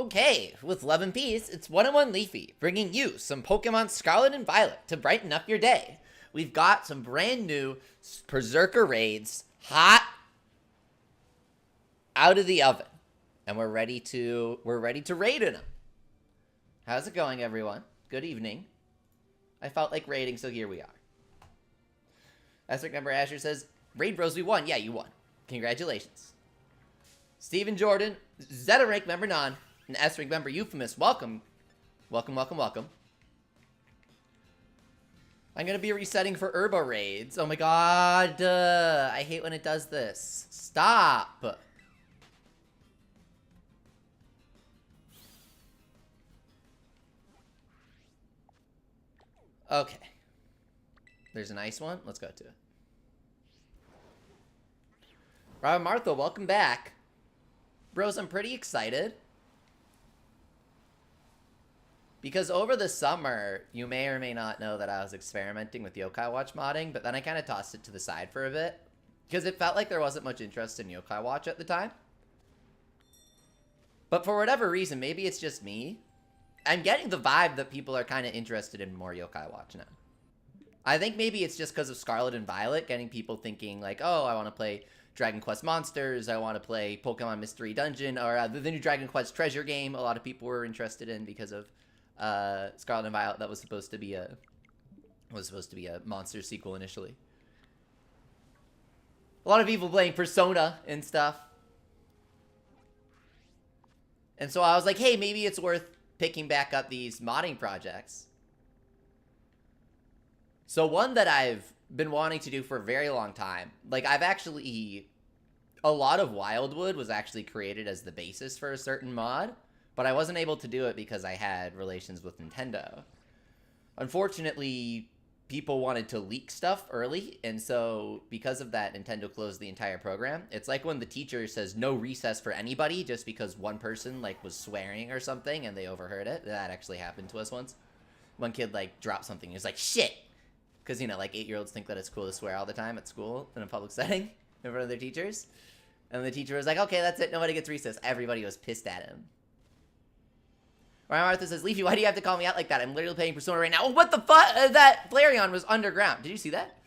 Okay, with Love and Peace, it's 101 Leafy, bringing you some Pokemon Scarlet and Violet to brighten up your day. We've got some brand new Perrserker raids, hot out of the oven, and we're ready to raid in them. How's it going, everyone? Good evening. I felt like raiding, so here we are. Esric member Asher says, Raid Bros, we won. Yeah, you won. Congratulations. Steven Jordan, Zeta rank member Non, and S-Rank member Euphemous, welcome. Welcome, welcome, welcome. I'm going to be resetting for Herba raids. Oh my god. I hate when it does this. Stop. Okay. There's a nice one. Let's go to it. Robin Martha, welcome back. Bros, I'm pretty excited. Because over the summer, you may or may not know that I was experimenting with Yokai Watch modding, but then I kind of tossed it to the side for a bit. Because it felt like there wasn't much interest in Yokai Watch at the time. But for whatever reason, maybe it's just me, I'm getting the vibe that people are kind of interested in more Yokai Watch now. I think maybe it's just because of Scarlet and Violet, getting people thinking like, oh, I want to play Dragon Quest Monsters, I want to play Pokemon Mystery Dungeon, or the new Dragon Quest treasure game a lot of people were interested in because of Scarlet and Violet. That was supposed to be a Monster sequel initially. A lot of people playing Persona and stuff. And so I was like, hey, maybe it's worth picking back up these modding projects. So one that I've been wanting to do for a very long time, like I've actually, a lot of Wildwood was actually created as the basis for a certain mod, but I wasn't able to do it because I had relations with Nintendo. Unfortunately, people wanted to leak stuff early, and so because of that, Nintendo closed the entire program. It's like when the teacher says no recess for anybody just because one person like was swearing or something and they overheard it. That actually happened to us once. One kid like dropped something, he was like, shit! Because, you know, like 8-year-olds think that it's cool to swear all the time at school in a public setting in front of their teachers. And the teacher was like, okay, that's it, nobody gets recess. Everybody was pissed at him. Ryan Martha says, Leafy, why do you have to call me out like that? I'm literally playing Persona right now. Oh, what the fuck? That Flareon was underground. Did you see that?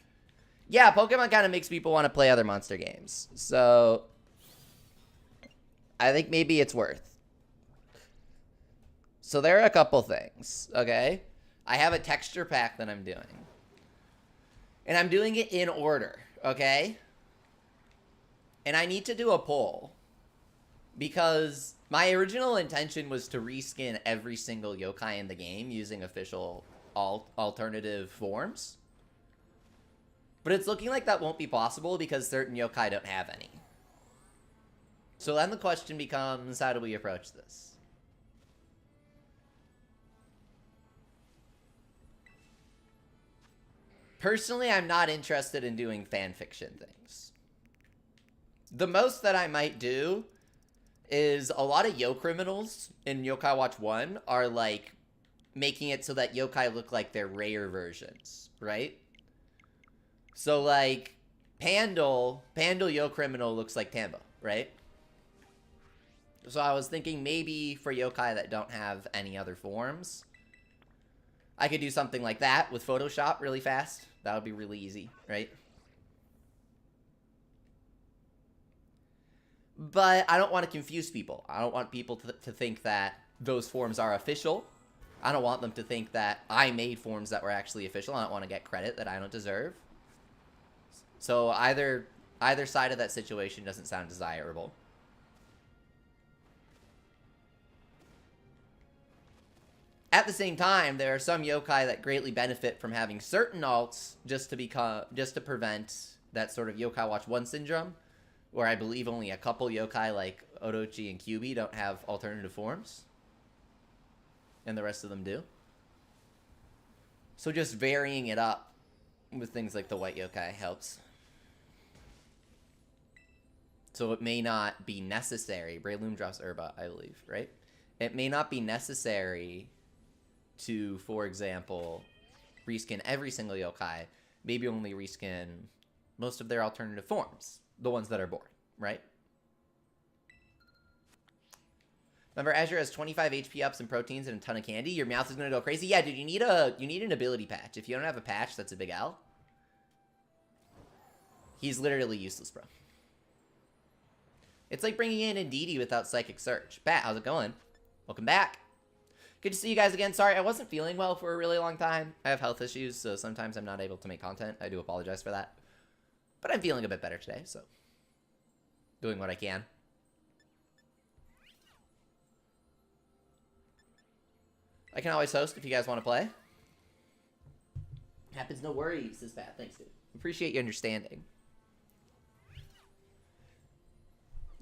Yeah, Pokemon kind of makes people want to play other monster games. So, I think maybe it's worth. So there are a couple things, okay? I have a texture pack that I'm doing. And I'm doing it in order, okay? And I need to do a poll. Because my original intention was to reskin every single yokai in the game using official alternative forms. But it's looking like that won't be possible because certain yokai don't have any. So then the question becomes, how do we approach this? Personally, I'm not interested in doing fanfiction things. The most that I might do is a lot of Yo criminals in Yokai Watch 1 are like making it so that yokai look like they're rare versions, right? So like Pandal Yo criminal looks like Tambo, right? So I was thinking maybe for yokai that don't have any other forms, I could do something like that with Photoshop really fast. That would be really easy, right? But I don't want to confuse people. I don't want people to think that those forms are official. I don't want them to think that I made forms that were actually official. I don't want to get credit that I don't deserve. So either side of that situation doesn't sound desirable. At the same time, there are some yokai that greatly benefit from having certain alts just to prevent that sort of Yokai Watch 1 syndrome, where I believe only a couple yokai like Odochi and Kyubi don't have alternative forms, and the rest of them do. So just varying it up with things like the white yokai helps. So it may not be necessary. Breloom drops Herba, I believe, right? It may not be necessary to, for example, reskin every single yokai. Maybe only reskin most of their alternative forms. The ones that are born, right? Remember, Azure has 25 HP ups and proteins and a ton of candy. Your Meowth is gonna go crazy. Yeah, dude, you need an ability patch. If you don't have a patch, that's a big L. He's literally useless, bro. It's like bringing in Indeedee without Psychic Surge. Bat, how's it going? Welcome back. Good to see you guys again. Sorry, I wasn't feeling well for a really long time. I have health issues, so sometimes I'm not able to make content. I do apologize for that. But I'm feeling a bit better today, so doing what I can. I can always host if you guys want to play. Happens, no worries, says Pat. Thanks, dude. Appreciate your understanding.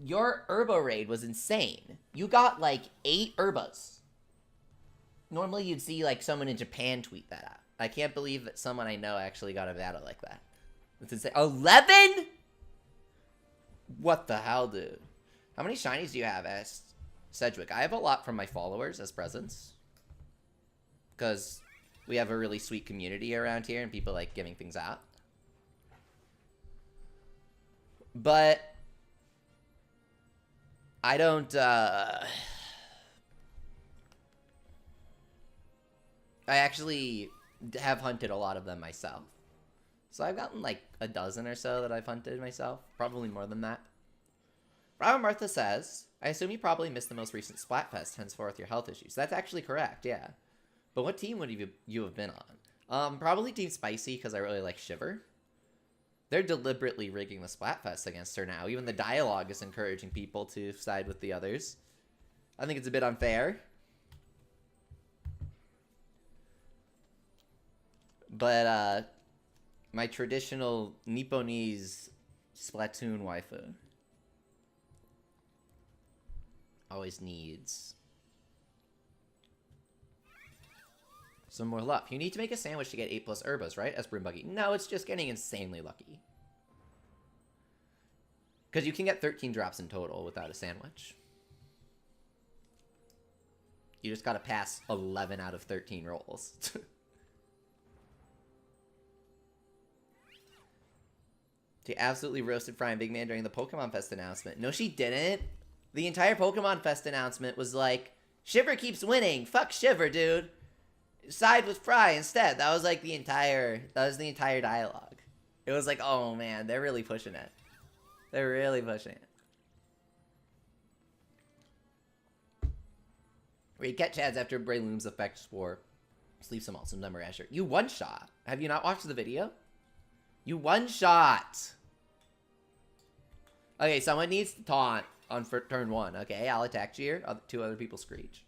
Your Herba raid was insane. You got like 8 Herbas. Normally you'd see like someone in Japan tweet that out. I can't believe that someone I know actually got a battle like that. That's insane. 11?! What the hell, dude? How many shinies do you have? Asked Sedgwick. I have a lot from my followers as presents. Because we have a really sweet community around here and people like giving things out. But I don't, I actually have hunted a lot of them myself. So I've gotten like a dozen or so that I've hunted myself. Probably more than that. Robin Martha says, I assume you probably missed the most recent Splatfest, henceforth your health issues. That's actually correct, yeah. But what team would you have been on? Probably Team Spicy, because I really like Shiver. They're deliberately rigging the Splatfest against her now. Even the dialogue is encouraging people to side with the others. I think it's a bit unfair. But, my traditional Nipponese Splatoon waifu always needs some more luck. You need to make a sandwich to get 8+ Herbas, right? As Broombuggy. No, it's just getting insanely lucky. Because you can get 13 drops in total without a sandwich. You just gotta pass 11 out of 13 rolls. She absolutely roasted Frying Big Man during the Pokemon Fest announcement. No, she didn't. The entire Pokemon Fest announcement was like, Shiver keeps winning. Fuck Shiver, dude. Side with Fry instead. That was like the entire dialogue. It was like, oh man, they're really pushing it. They're really pushing it. Raid Cat Chads after Breloom's effect spore. Sleep some awesome number Asher. You one-shot. Have you not watched the video? You one-shot. Okay, someone needs to taunt on turn 1. Okay, I'll attack Cheer. 2 other people Screech.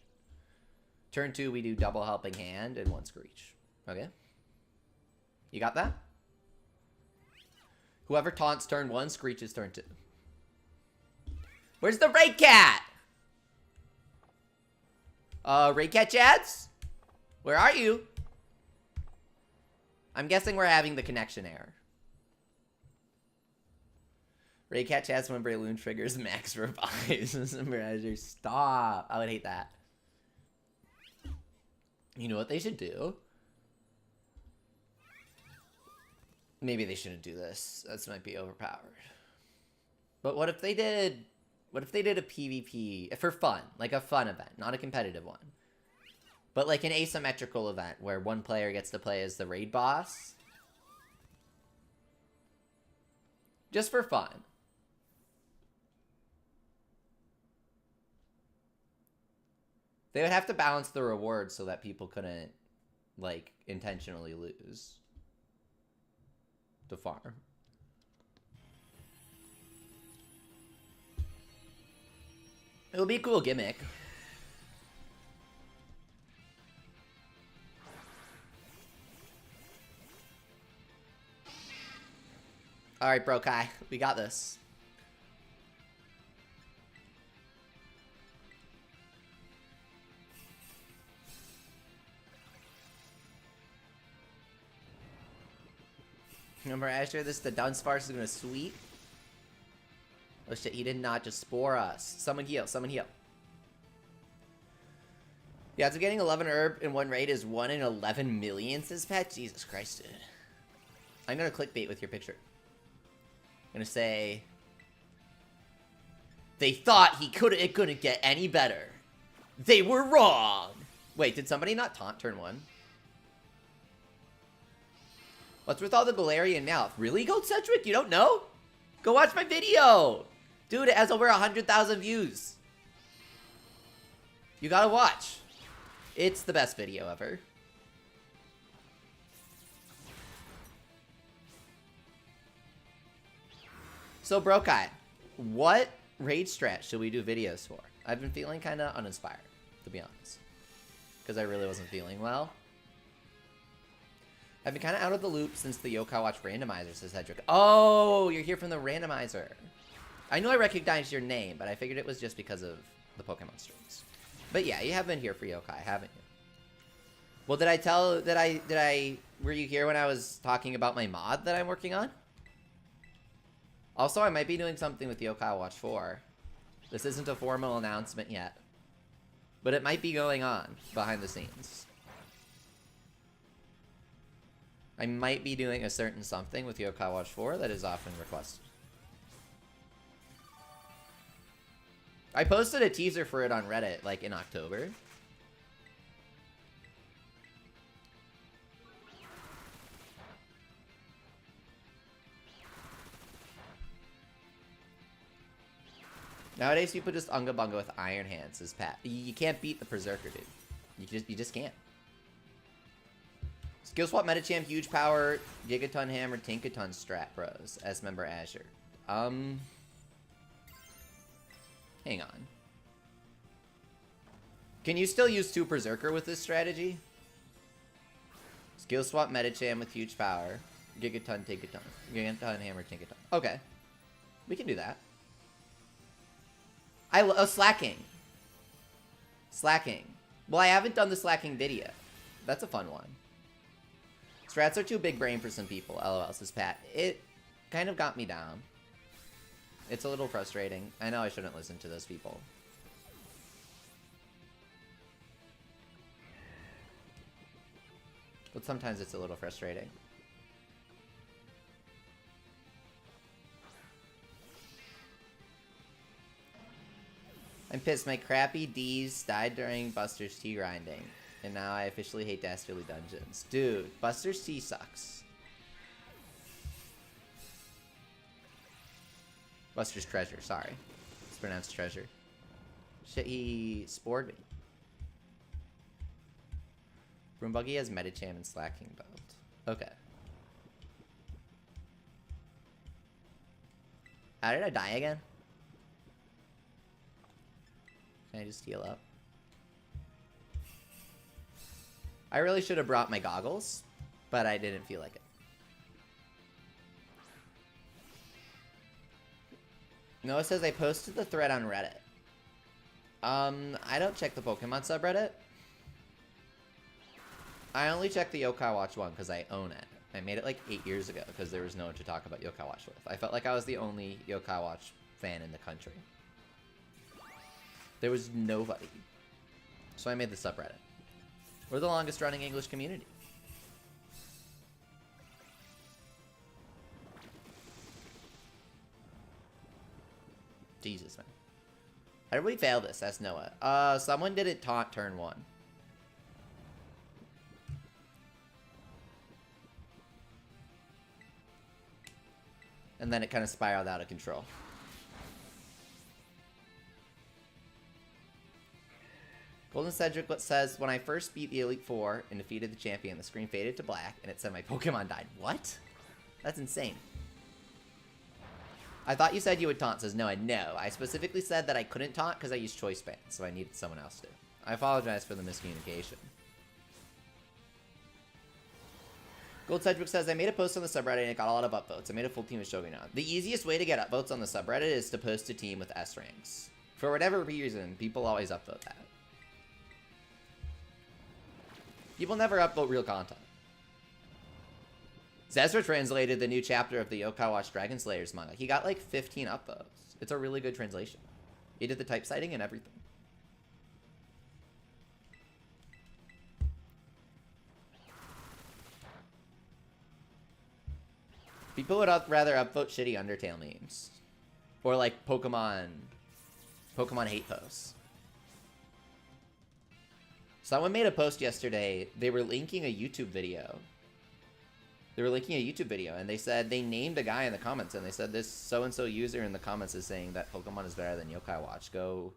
Turn 2, we do double helping hand and 1 Screech. Okay. You got that? Whoever taunts turn 1, Screeches turn 2. Where's the Raid Cat? Raid Cat Chads? Where are you? I'm guessing we're having the connection error. Raid Cat Chads when Breloom triggers max revives. Stop. I would hate that. You know what they should do? Maybe they shouldn't do this. This might be overpowered. But what if they did a PvP for fun, like a fun event, not a competitive one. But like an asymmetrical event where one player gets to play as the raid boss. Just for fun. They would have to balance the rewards so that people couldn't, like, intentionally lose to farm. It would be a cool gimmick. Alright, bro, Kai. We got this. Remember, Asher, this the Dunsparce is gonna sweep. Oh shit, he did not just spore us. Someone heal, someone heal. Yeah, so getting 11 herb in one raid is 1 in 11 million, says Pat. Jesus Christ, dude. I'm gonna clickbait with your picture. I'm gonna say... They thought it couldn't get any better. They were wrong! Wait, did somebody not taunt turn 1? What's with all the Galarian Meowth? Really, Gold Cedric? You don't know? Go watch my video! Dude, it has over 100,000 views. You gotta watch. It's the best video ever. So, Brokai, what raid strat should we do videos for? I've been feeling kind of uninspired, to be honest. Because I really wasn't feeling well. I've been kind of out of the loop since the Yokai Watch randomizer, says Cedric. Oh, you're here from the randomizer. I knew I recognized your name, but I figured it was just because of the Pokemon streams. But yeah, you have been here for Yokai, haven't you? Well, were you here when I was talking about my mod that I'm working on? Also, I might be doing something with Yokai Watch 4. This isn't a formal announcement yet. But it might be going on behind the scenes. I might be doing a certain something with Yokai Watch 4 that is often requested. I posted a teaser for it on Reddit, like, in October. Nowadays, people just unga bunga with Iron Hands, says Pat. You can't beat the Perrserker, dude. You just can't. Skill swap Metacham, huge power, Gigaton Hammer, Tinkaton strat bros. S member Azure. Hang on. Can you still use 2 Perrserker with this strategy? Skill swap Metacham with huge power. Gigaton, Tinkaton. Gigaton Hammer, Tinkaton. Okay. We can do that. Slacking. Slacking. Well, I haven't done the slacking video. That's a fun one. Strats are too big brain for some people, LOL, says Pat. It kind of got me down. It's a little frustrating. I know I shouldn't listen to those people. But sometimes it's a little frustrating. I'm pissed. My crappy D's died during Buster's T grinding. And now I officially hate Dastardly Dungeons. Dude, Buster's T sucks. Buster's Treasure, sorry. It's pronounced treasure. Shit, he spored me. Broombuggy has Metacham and Slacking Belt. Okay. How did I die again? Can I just heal up? I really should have brought my goggles, but I didn't feel like it. Noah says I posted the thread on Reddit. I don't check the Pokemon subreddit. I only check the Yokai Watch one because I own it. I made it like 8 years ago because there was no one to talk about Yokai Watch with. I felt like I was the only Yokai Watch fan in the country. There was nobody. So I made the subreddit. We're the longest running English community. Jesus, man. How did we fail this? That's Noah. Someone didn't taunt turn 1. And then it kind of spiraled out of control. Golden Cedric says, when I first beat the Elite Four and defeated the champion, the screen faded to black and it said my Pokemon died. What? That's insane. I thought you said you would taunt, says Noah. No, I specifically said that I couldn't taunt because I used choice band, so I needed someone else to. I apologize for the miscommunication. Gold Cedric says, I made a post on the subreddit and it got a lot of upvotes. I made a full team with Shogunat. The easiest way to get upvotes on the subreddit is to post a team with S ranks. For whatever reason, people always upvote that. People never upvote real content. Zezra translated the new chapter of the Yokai Watch Dragon Slayers manga. He got like 15 upvotes. It's a really good translation. He did the typesetting and everything. People would rather upvote shitty Undertale memes. Or like Pokemon hate posts. Someone made a post yesterday. They were linking a YouTube video. And they said they named a guy in the comments, and they said this so-and-so user in the comments is saying that Pokemon is better than Yokai Watch. Go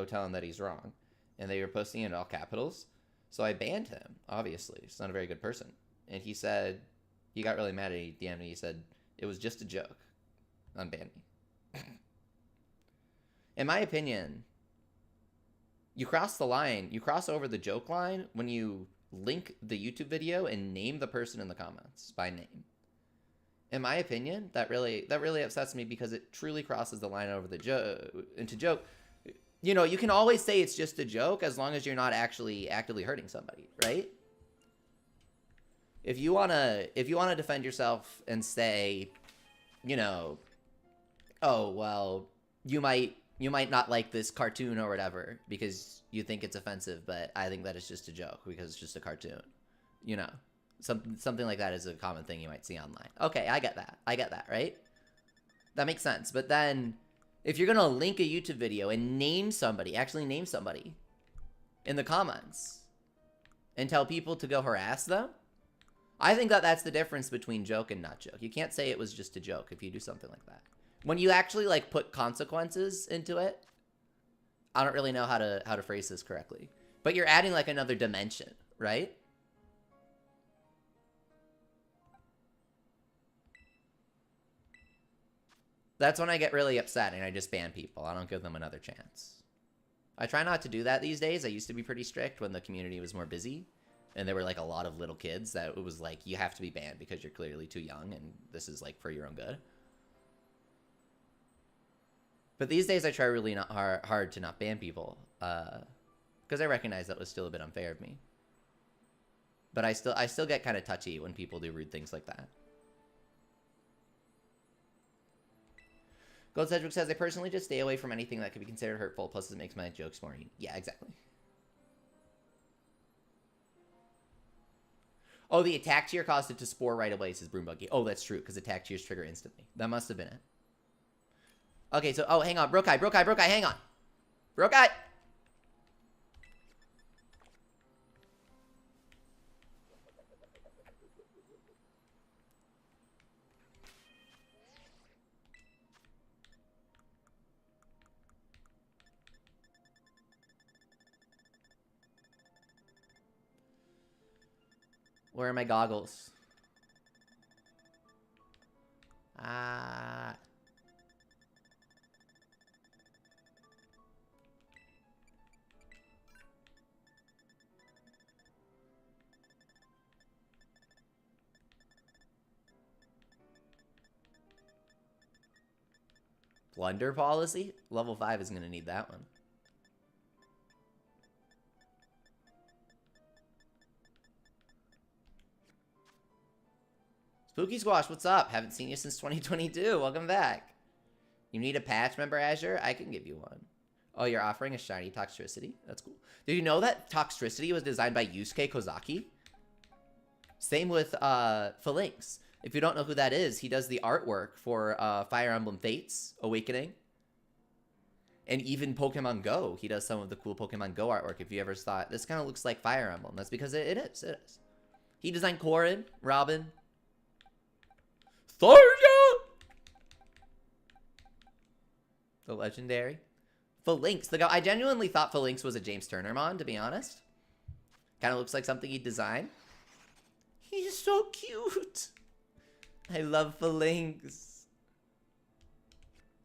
tell him that he's wrong. And they were posting it in all capitals. So I banned him, obviously. He's not a very good person. And he said, he got really mad at me at the end, and he said, it was just a joke. Unban me. In my opinion, you cross the line, you cross over the joke line when you link the YouTube video and name the person in the comments by name. In my opinion, that really upsets me because it truly crosses the line over the into joke. You know, you can always say it's just a joke as long as you're not actually actively hurting somebody, right? If you wanna defend yourself and say, you know, oh well, you might not like this cartoon or whatever because you think it's offensive, but I think that it's just a joke because it's just a cartoon. You know, something like that is a common thing you might see online. Okay, I get that, right? That makes sense. But then if you're going to link a YouTube video and actually name somebody in the comments and tell people to go harass them, I think that that's the difference between joke and not joke. You can't say it was just a joke if you do something like that. When you actually like put consequences into it, I don't really know how to phrase this correctly, but you're adding like another dimension, right? That's when I get really upset and I just ban people. I don't give them another chance. I try not to do that these days. I used to be pretty strict when the community was more busy and there were like a lot of little kids that it was like, you have to be banned because you're clearly too young and this is like for your own good. But these days I try really not hard to not ban people because I recognize that was still a bit unfair of me. But I still get kind of touchy when people do rude things like that. Gold Cedric says, I personally just stay away from anything that could be considered hurtful, plus it makes my jokes more... Yeah, exactly. Oh, the attack tier caused it to spore right away, says Broombuggy. Oh, that's true, because attack tiers trigger instantly. That must have been it. Okay, so... Oh, hang on. Brokai, hang on. Brokai! Where are my goggles? Blunder policy? Level 5 is going to need that one. Spooky Squash, what's up? Haven't seen you since 2022. Welcome back. You need a patch, member Azure? I can give you one. Oh, you're offering a shiny Toxtricity? That's cool. Did you know that Toxtricity was designed by Yusuke Kozaki? Same with Phalanx. If you don't know who that is, he does the artwork for Fire Emblem Fates Awakening. And even Pokemon Go. He does some of the cool Pokemon Go artwork. If you ever thought, this kind of looks like Fire Emblem. That's because it is. It is. He designed Corrin, Robin, Tharja! The legendary. Phalanx. The guy, I genuinely thought Phalanx was a James Turner mon, to be honest. Kind of looks like something he'd design. He's so cute. I love Phalanx.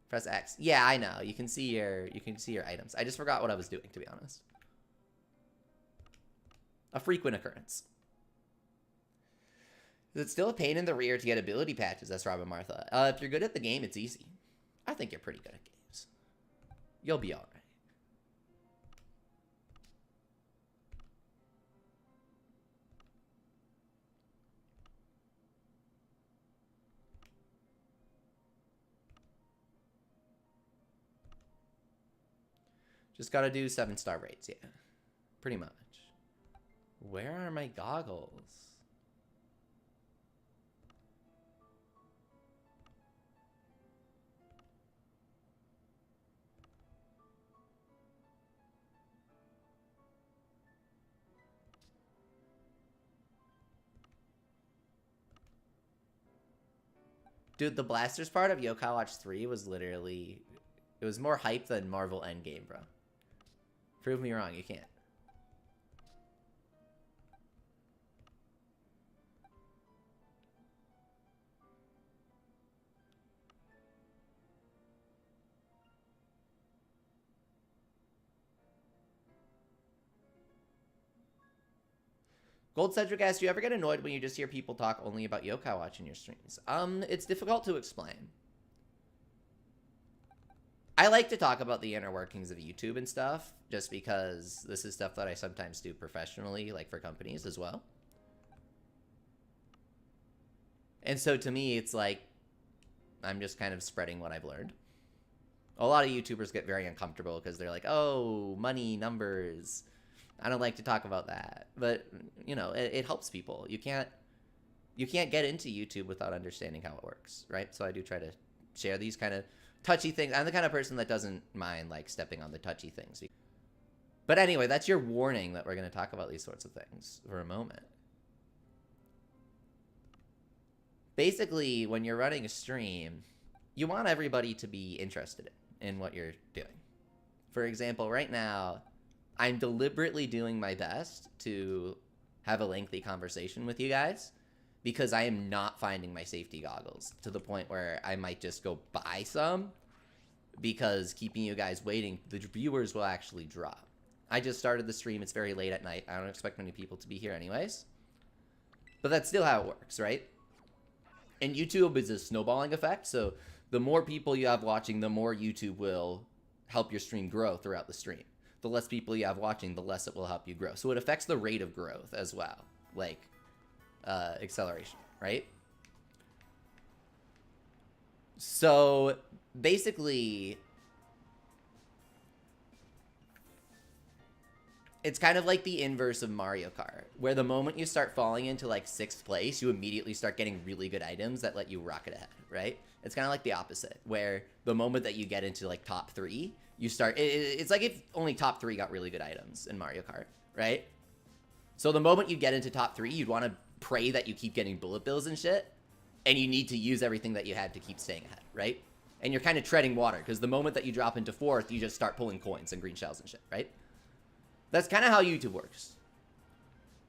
Press X. Yeah, I know. You can see your items. I just forgot what I was doing, to be honest. A frequent occurrence. Is it still a pain in the rear to get ability patches? That's Robin Martha. If you're good at the game, it's easy. I think you're pretty good at games. You'll be alright. Just gotta do 7-star raids, yeah. Pretty much. Where are my goggles? Dude, the Blasters part of Yokai Watch 3 was literally... It was more hype than Marvel Endgame, bro. Prove me wrong, you can't. Gold Cedric asks, do you ever get annoyed when you just hear people talk only about Yokai Watch in your streams? It's difficult to explain. I like to talk about the inner workings of YouTube and stuff, just because this is stuff that I sometimes do professionally, like for companies as well. And so to me, it's like, I'm just kind of spreading what I've learned. A lot of YouTubers get very uncomfortable because they're like, oh, money, numbers. I don't like to talk about that. But, you know, it helps people. You can't get into YouTube without understanding how it works, right? So I do try to share these kind of touchy things. I'm the kind of person that doesn't mind, like, stepping on the touchy things. But anyway, that's your warning that we're going to talk about these sorts of things for a moment. Basically, when you're running a stream, you want everybody to be interested in what you're doing. For example, right now, I'm deliberately doing my best to have a lengthy conversation with you guys because I am not finding my safety goggles to the point where I might just go buy some because keeping you guys waiting, the viewers will actually drop. I just started the stream. It's very late at night. I don't expect many people to be here anyways. But that's still how it works, right? And YouTube is a snowballing effect. So the more people you have watching, the more YouTube will help your stream grow throughout the stream. The less people you have watching, the less it will help you grow. So it affects the rate of growth as well, like acceleration, right? So basically, it's kind of like the inverse of Mario Kart, where the moment you start falling into like 6th place, you immediately start getting really good items that let you rocket ahead, right? It's kind of like the opposite, where the moment that you get into like top 3, you start, it's like if only top 3 got really good items in Mario Kart, right? So the moment you get into top 3, you'd want to pray that you keep getting bullet bills and shit, and you need to use everything that you had to keep staying ahead, right? And you're kind of treading water, because the moment that you drop into 4th, you just start pulling coins and green shells and shit, right? That's kind of how YouTube works.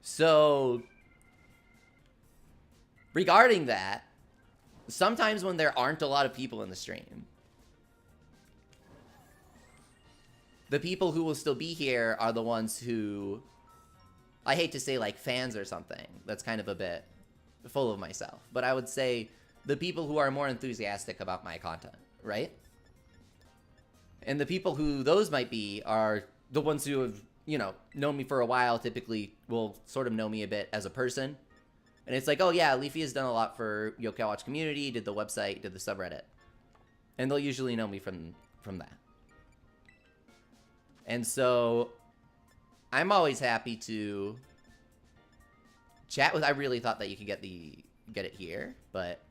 So, regarding that, sometimes when there aren't a lot of people in the stream, the people who will still be here are the ones who, I hate to say like fans or something, that's kind of a bit full of myself, but I would say the people who are more enthusiastic about my content, right? And the people who those might be are the ones who have, you know, known me for a while, typically will sort of know me a bit as a person. And it's like, oh yeah, Leafy has done a lot for Yokai Watch community, did the website, did the subreddit. And they'll usually know me from that. And so I'm always happy to chat with. I really thought that you could get it here, but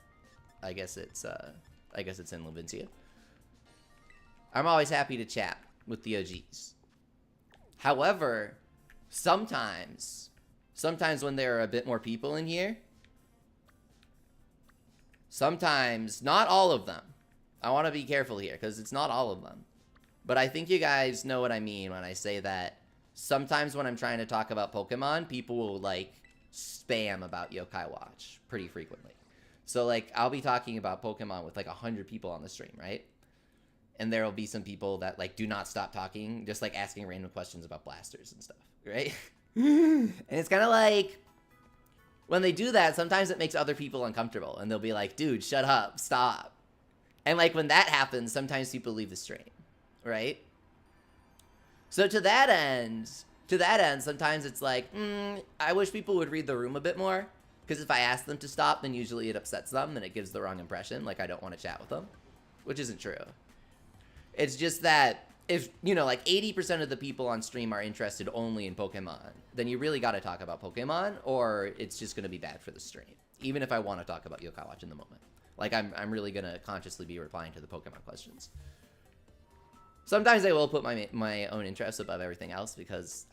I guess it's in Levincia. I'm always happy to chat with the OGs. However, sometimes when there are a bit more people in here, sometimes, not all of them. I want to be careful here because it's not all of them. But I think you guys know what I mean when I say that sometimes when I'm trying to talk about Pokemon, people will, like, spam about Yokai Watch pretty frequently. So, like, I'll be talking about Pokemon with, like, 100 people on the stream, right? And there will be some people that, like, do not stop talking, just, like, asking random questions about blasters and stuff, right? And it's kind of like, when they do that, sometimes it makes other people uncomfortable. And they'll be like, dude, shut up, stop. And, like, when that happens, sometimes people leave the stream. Right? So to that end, sometimes it's like, I wish people would read the room a bit more. Because if I ask them to stop, then usually it upsets them, and it gives the wrong impression. Like, I don't want to chat with them. Which isn't true. It's just that, if, you know, like 80% of the people on stream are interested only in Pokemon, then you really got to talk about Pokemon, or it's just going to be bad for the stream. Even if I want to talk about Yokai Watch in the moment. Like, I'm really going to consciously be replying to the Pokemon questions. Sometimes I will put my own interests above everything else because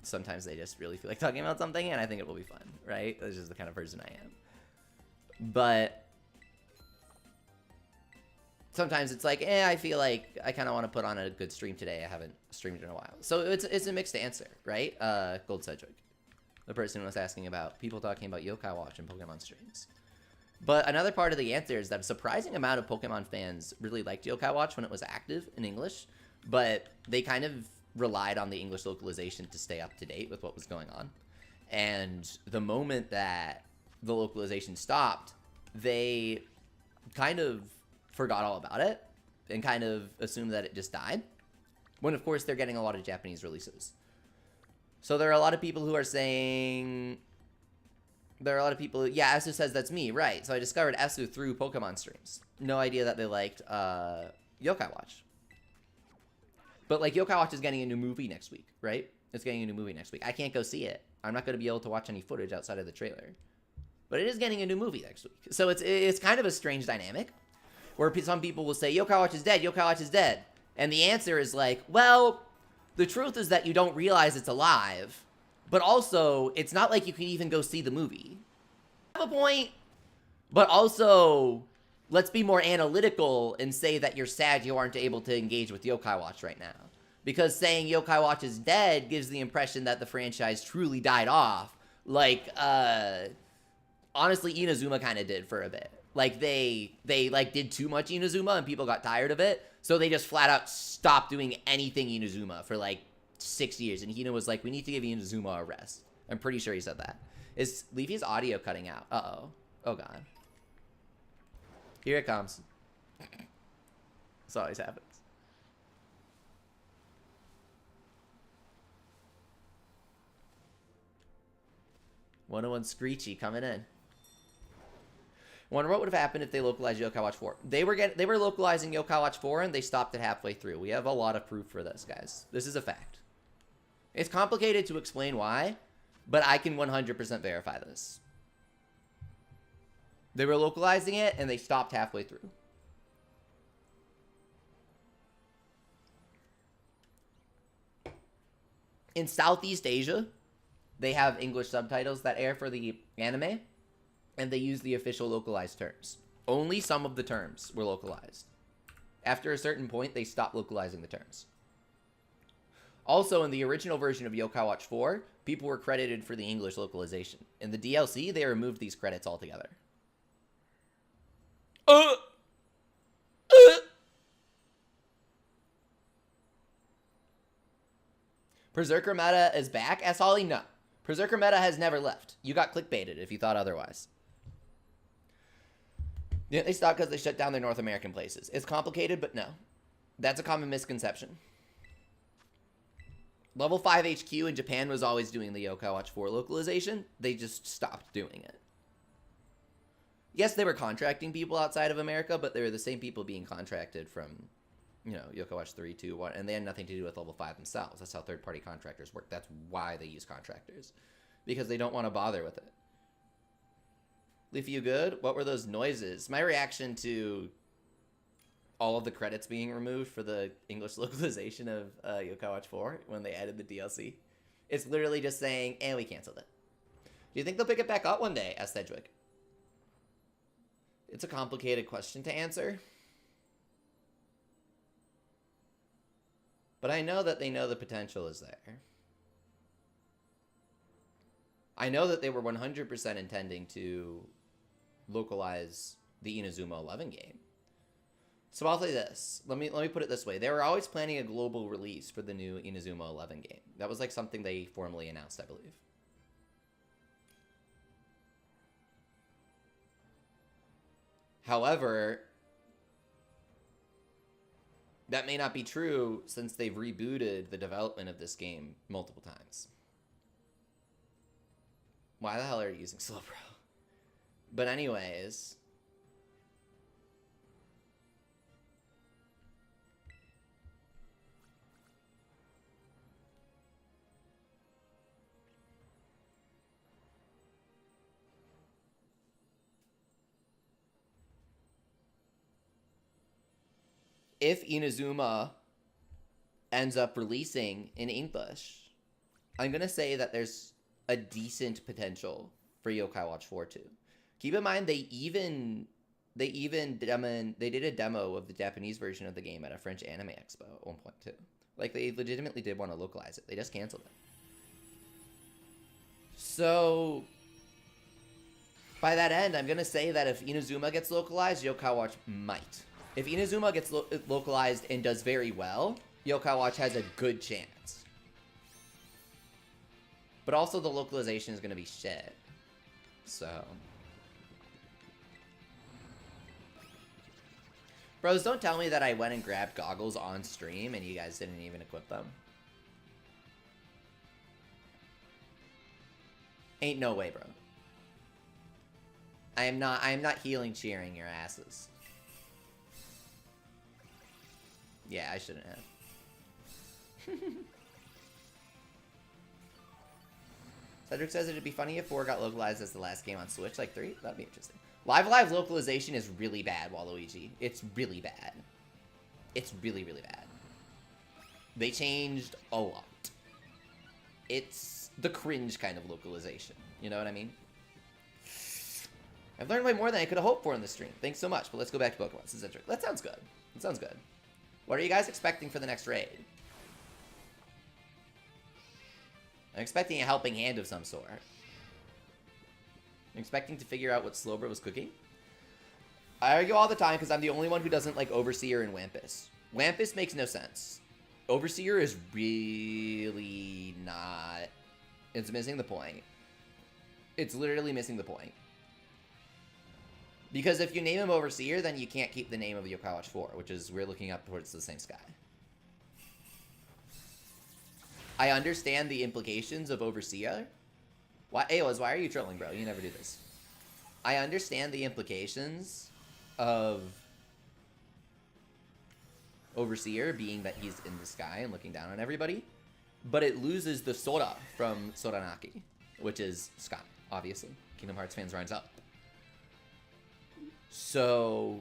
sometimes they just really feel like talking about something and I think it will be fun, right? That's just the kind of person I am. But sometimes it's like, I feel like I kind of want to put on a good stream today. I haven't streamed in a while. So it's a mixed answer, right? Gold Sedgwick, the person who was asking about people talking about Yokai Watch and Pokemon streams. But another part of the answer is that a surprising amount of Pokemon fans really liked Yokai Watch when it was active in English, but they kind of relied on the English localization to stay up to date with what was going on. And the moment that the localization stopped, they kind of forgot all about it and kind of assumed that it just died, when of course they're getting a lot of Japanese releases. So there are a lot of people who are saying, yeah, Esu says that's me, right? So I discovered Esu through Pokemon streams. No idea that they liked Yokai Watch. But like Yokai Watch is getting a new movie next week, right? It's getting a new movie next week. I can't go see it. I'm not going to be able to watch any footage outside of the trailer. But it is getting a new movie next week. So it's kind of a strange dynamic, where some people will say, Yokai Watch is dead, Yokai Watch is dead. And the answer is like, well, the truth is that you don't realize it's alive, but also, it's not like you can even go see the movie. I have a point, but also, let's be more analytical and say that you're sad you aren't able to engage with Yokai Watch right now. Because saying Yokai Watch is dead gives the impression that the franchise truly died off. Like, honestly, Inazuma kind of did for a bit. Like, they like, did too much Inazuma and people got tired of it. So they just flat out stopped doing anything Inazuma for, like, 6 years. And Hina was like, we need to give Inazuma a rest. I'm pretty sure he said that. Is Leafy's audio cutting out? Uh-oh. Oh, God. Here it comes. This always happens. 101 Screechy coming in. Wonder what would have happened if they localized Yokai Watch 4. They were localizing Yokai Watch 4 and they stopped it halfway through. We have a lot of proof for this, guys. This is a fact. It's complicated to explain why, but I can 100% verify this. They were localizing it and they stopped halfway through. In Southeast Asia, they have English subtitles that air for the anime, and they use the official localized terms. Only some of the terms were localized. After a certain point, they stopped localizing the terms. Also, in the original version of Yokai Watch 4, people were credited for the English localization. In the DLC, they removed these credits altogether. Perrserker meta is back, S. Holly? No. Perrserker meta has never left. You got clickbaited if you thought otherwise. Yeah, they stopped because they shut down their North American places. It's complicated, but no. That's a common misconception. Level 5 HQ in Japan was always doing the Yokai Watch 4 localization. They just stopped doing it. Yes, they were contracting people outside of America, but they were the same people being contracted from, you know, Yokai Watch 3, 2, 1, and they had nothing to do with level 5 themselves. That's how third-party contractors work. That's why they use contractors. Because they don't want to bother with it. Leafy, you good? What were those noises? My reaction to all of the credits being removed for the English localization of Yokai Watch 4 when they added the DLC. It's literally just saying, we canceled it. Do you think they'll pick it back up one day? Asked Sedgwick. It's a complicated question to answer. But I know that they know the potential is there. I know that they were 100% intending to localize the Inazuma 11 game. So I'll say this. Let me put it this way. They were always planning a global release for the new Inazuma 11 game. That was like something they formally announced, I believe. However, that may not be true since they've rebooted the development of this game multiple times. Why the hell are you using Slowbro? But anyways, if Inazuma ends up releasing in English, I'm going to say that there's a decent potential for Yokai Watch 4 too. Keep in mind, they even they did a demo of the Japanese version of the game at a French anime expo at one point too. Like they legitimately did want to localize it. They just canceled it. So by that end, I'm gonna say that if Inazuma gets localized, Yokai Watch might. If Inazuma gets localized and does very well, Yokai Watch has a good chance. But also the localization is gonna be shit. So. Bros, don't tell me that I went and grabbed goggles on stream and you guys didn't even equip them. Ain't no way, bro. I am not healing cheering your asses. Yeah, I shouldn't have. Cedric says it'd be funny if 4 got localized as the last game on Switch, like 3. That'd be interesting. Live localization is really bad, Waluigi. It's really bad. It's really, really bad. They changed a lot. It's the cringe kind of localization. You know what I mean? I've learned way more than I could have hoped for in this stream. Thanks so much, but let's go back to Pokemon. Cedric. That sounds good. That sounds good. What are you guys expecting for the next raid? I'm expecting a helping hand of some sort. I'm expecting to figure out what Slowbro was cooking. I argue all the time because I'm the only one who doesn't like Overseer and Wampus. Wampus makes no sense. Overseer is really not... It's missing the point. It's literally missing the point. Because if you name him Overseer, then you can't keep the name of Yokai Watch 4, which is we're looking up towards the same sky. I understand the implications of Overseer. Why, Aoz, why are you trolling, bro? You never do this. I understand the implications of Overseer being that he's in the sky and looking down on everybody, but it loses the Sora from Soranaki, which is sky, obviously. Kingdom Hearts fans rise up. So,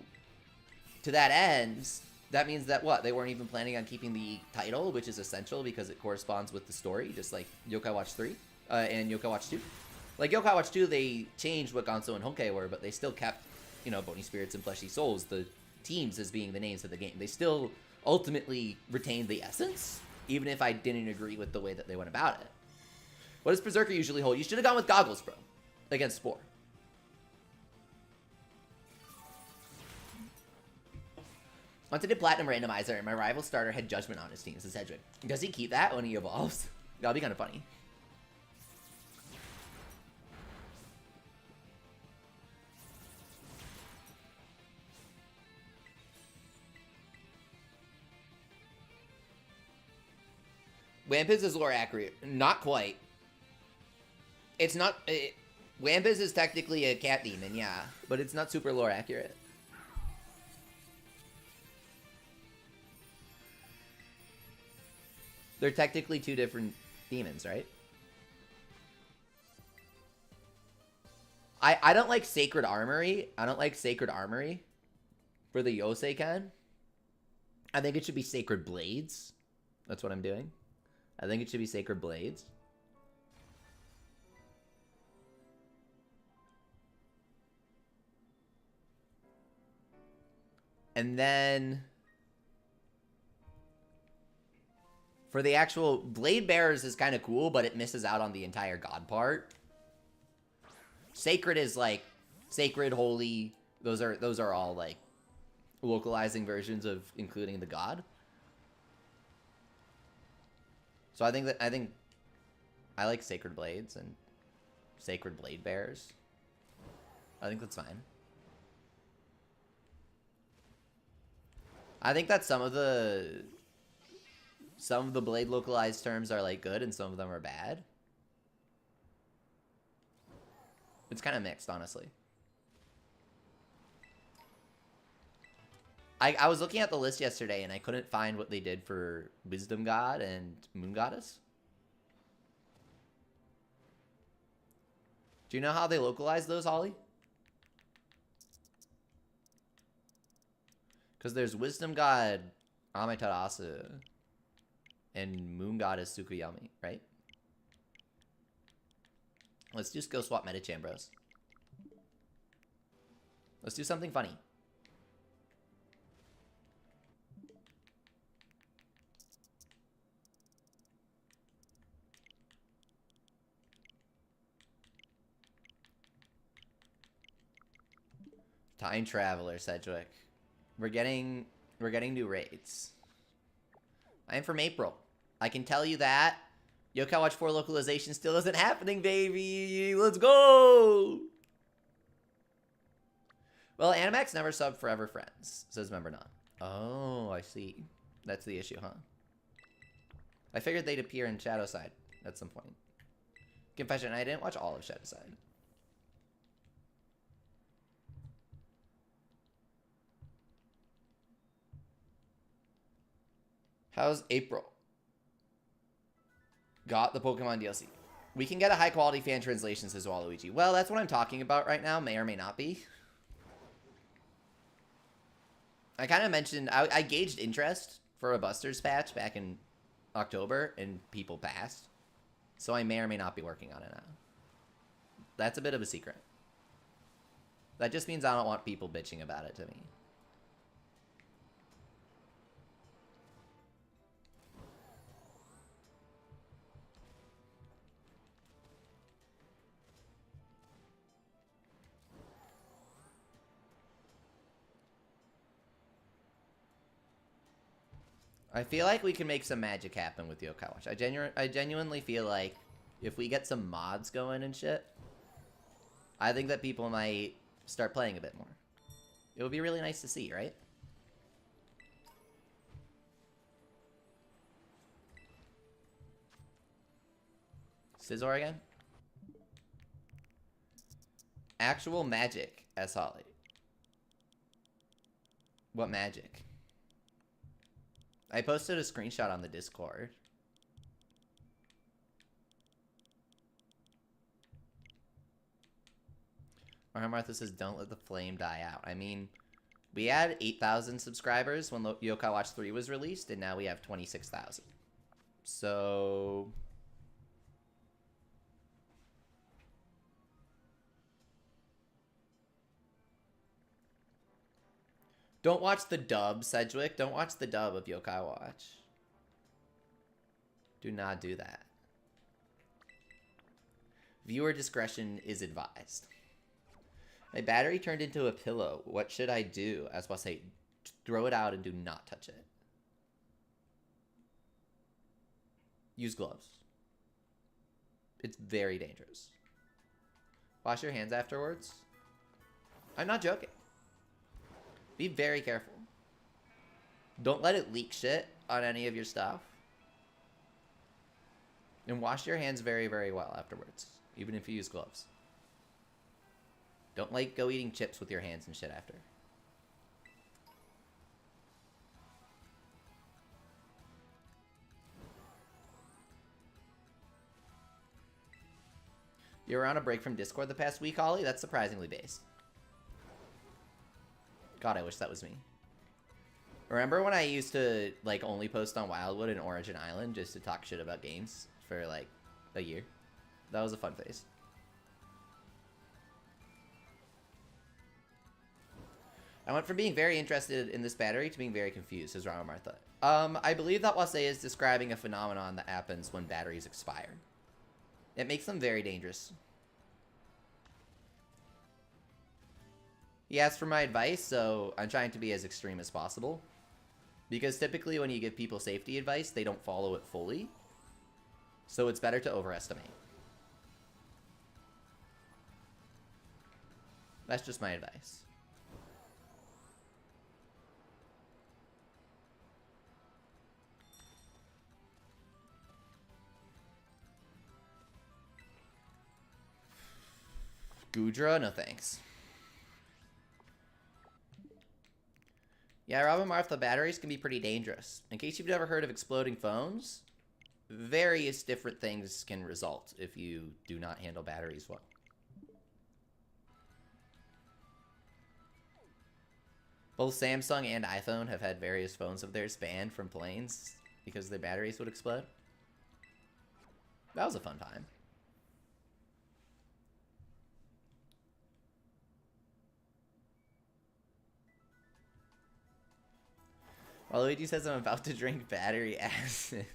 to that end, that means that what? They weren't even planning on keeping the title, which is essential because it corresponds with the story, just like Yokai Watch 3 and Yokai Watch 2. Like Yokai Watch 2, they changed what Gonzo and Honkai were, but they still kept, you know, Bony Spirits and Fleshy Souls, the teams, as being the names of the game. They still ultimately retained the essence, even if I didn't agree with the way that they went about it. What does Perrserker usually hold? You should have gone with Goggles, bro, against Spore. Once I did Platinum Randomizer, and my rival starter had Judgment on his team, says Cedric. Does he keep that when he evolves? That'll be kind of funny. Wampus is lore accurate. Not quite. It's not... Wampus is technically a cat demon, yeah. But it's not super lore accurate. They're technically two different demons, right? I don't like Sacred Armory. I don't like Sacred Armory for the Yoseikan. I think it should be Sacred Blades. That's what I'm doing. I think it should be Sacred Blades. And then for the actual Blade Bearers is kind of cool, but it misses out on the entire God part. Sacred is like sacred, holy. Those are all like localizing versions of including the God. So I think I like Sacred Blades and Sacred Blade Bearers. I think that's fine. I think that some of the Blade localized terms are like good and some of them are bad. It's kind of mixed, honestly. I was looking at the list yesterday and I couldn't find what they did for Wisdom God and Moon Goddess. Do you know how they localize those, Holly? Because there's Wisdom God Amaterasu and Moon Goddess Tsukuyomi, right? Let's just go swap Metachan, bros. Let's do something funny. Time Traveler, Sedgwick. We're getting new raids. I am from April. I can tell you that. Yokai Watch 4 localization still isn't happening, baby! Let's go! Well, Animax never subbed Forever Friends, says Member None. Oh, I see. That's the issue, huh? I figured they'd appear in Shadowside at some point. Confession, I didn't watch all of Shadowside. How's April? Got the Pokemon DLC. We can get a high-quality fan translation, says Waluigi. Well, that's what I'm talking about right now. May or may not be. I kind of mentioned... I gauged interest for a Busters patch back in October, and people passed. So I may or may not be working on it now. That's a bit of a secret. That just means I don't want people bitching about it to me. I feel like we can make some magic happen with Yokai Watch. I genuinely feel like if we get some mods going and shit, I think that people might start playing a bit more. It would be really nice to see, right? Scizor again? Actual magic, S. Holly. What magic? I posted a screenshot on the Discord. Martha says, don't let the flame die out. I mean, we had 8,000 subscribers when Yokai Watch 3 was released, and now we have 26,000. So... Don't watch the dub, Sedgwick. Don't watch the dub of Yokai Watch. Do not do that. Viewer discretion is advised. My battery turned into a pillow. What should I do? I was about to say, throw it out and do not touch it. Use gloves. It's very dangerous. Wash your hands afterwards. I'm not joking. Be very careful. Don't let it leak shit on any of your stuff. And wash your hands very, very well afterwards, even if you use gloves. Don't, like, go eating chips with your hands and shit after. You were on a break from Discord the past week, Ollie? That's surprisingly based. God, I wish that was me. Remember when I used to, like, only post on Wildwood and Origin Island just to talk shit about games for, like, a year? That was a fun phase. I went from being very interested in this battery to being very confused, says Rama Martha. I believe that Wase is describing a phenomenon that happens when batteries expire. It makes them very dangerous. He asked for my advice, so I'm trying to be as extreme as possible. Because typically when you give people safety advice, they don't follow it fully. So it's better to overestimate. That's just my advice. Gudra? No thanks. Yeah, Robin Martha, batteries can be pretty dangerous. In case you've never heard of exploding phones, various different things can result if you do not handle batteries well. Both Samsung and iPhone have had various phones of theirs banned from planes because their batteries would explode. That was a fun time. Luigi says I'm about to drink battery acid.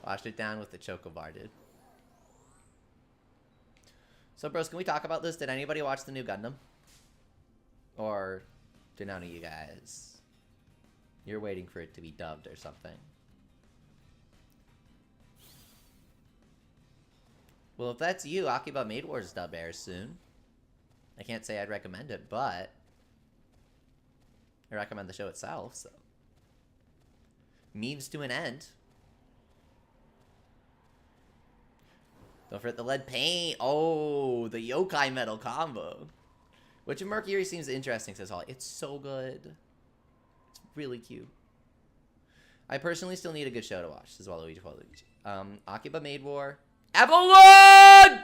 Washed it down with the chocobar, dude. So, bros, can we talk about this? Did anybody watch the new Gundam? Or did none of you guys? You're waiting for it to be dubbed or something. Well, if that's you, Akiba Maid Wars dub airs soon. I can't say I'd recommend it, but I recommend the show itself, so. Memes to an end. Don't forget the lead paint. Oh, the yokai metal combo. Which of Mercury seems interesting, says Holly. It's so good. It's really cute. I personally still need a good show to watch, says Waluigi. Akiba Maid War. Avalon!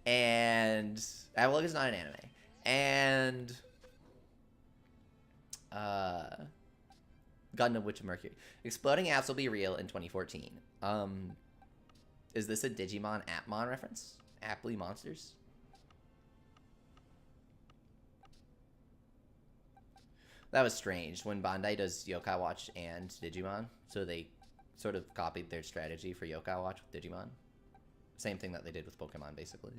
And Avalon is not an anime. And Gundam Witch of Mercury. Exploding apps will be real in 2014. Is this a Digimon Appmon reference? Apply Monsters? That was strange when Bandai does Yokai Watch and Digimon, so they sort of copied their strategy for Yokai Watch with Digimon. Same thing that they did with Pokemon, basically.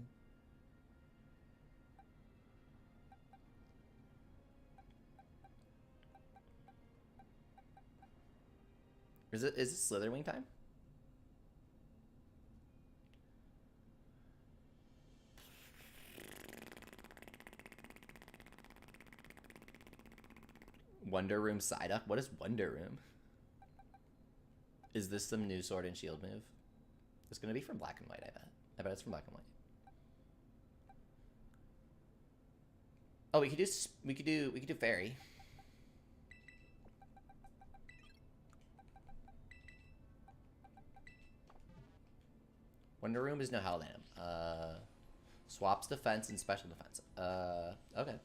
Is it Slitherwing time? Wonder Room Psyduck? What is Wonder Room? Is this some new Sword and Shield move? It's gonna be from Black and White, I bet. I bet it's from Black and White. Oh, we could do Fairy. Wonder Room is no Hell Dam. Swaps defense and special defense. Okay.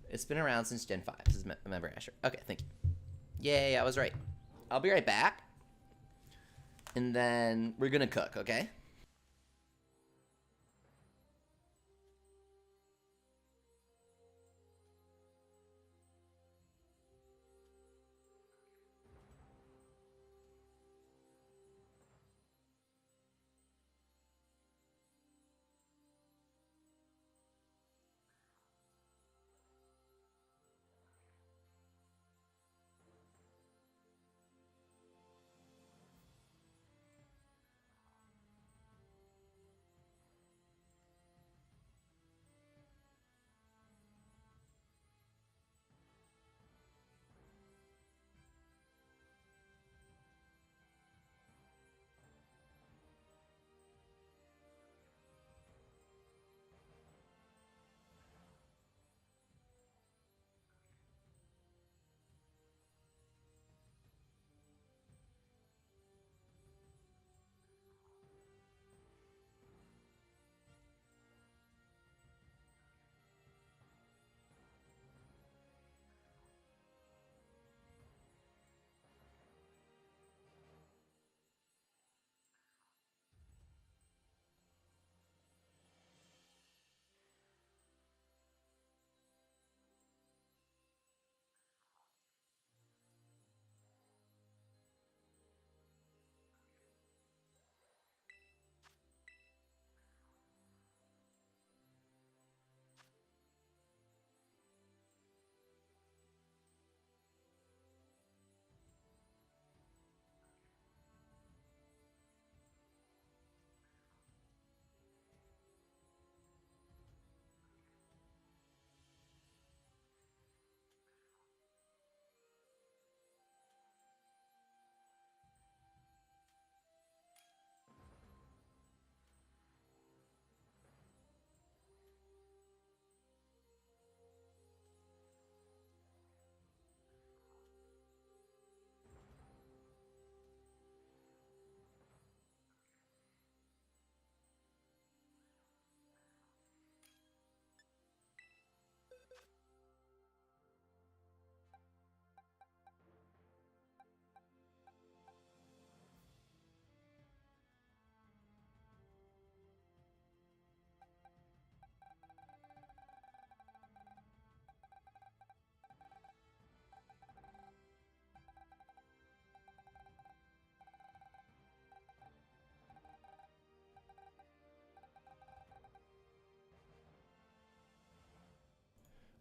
It's been around since Gen 5. This is member Asher. Okay, thank you. Yay, I was right. I'll be right back. And then we're gonna cook, okay?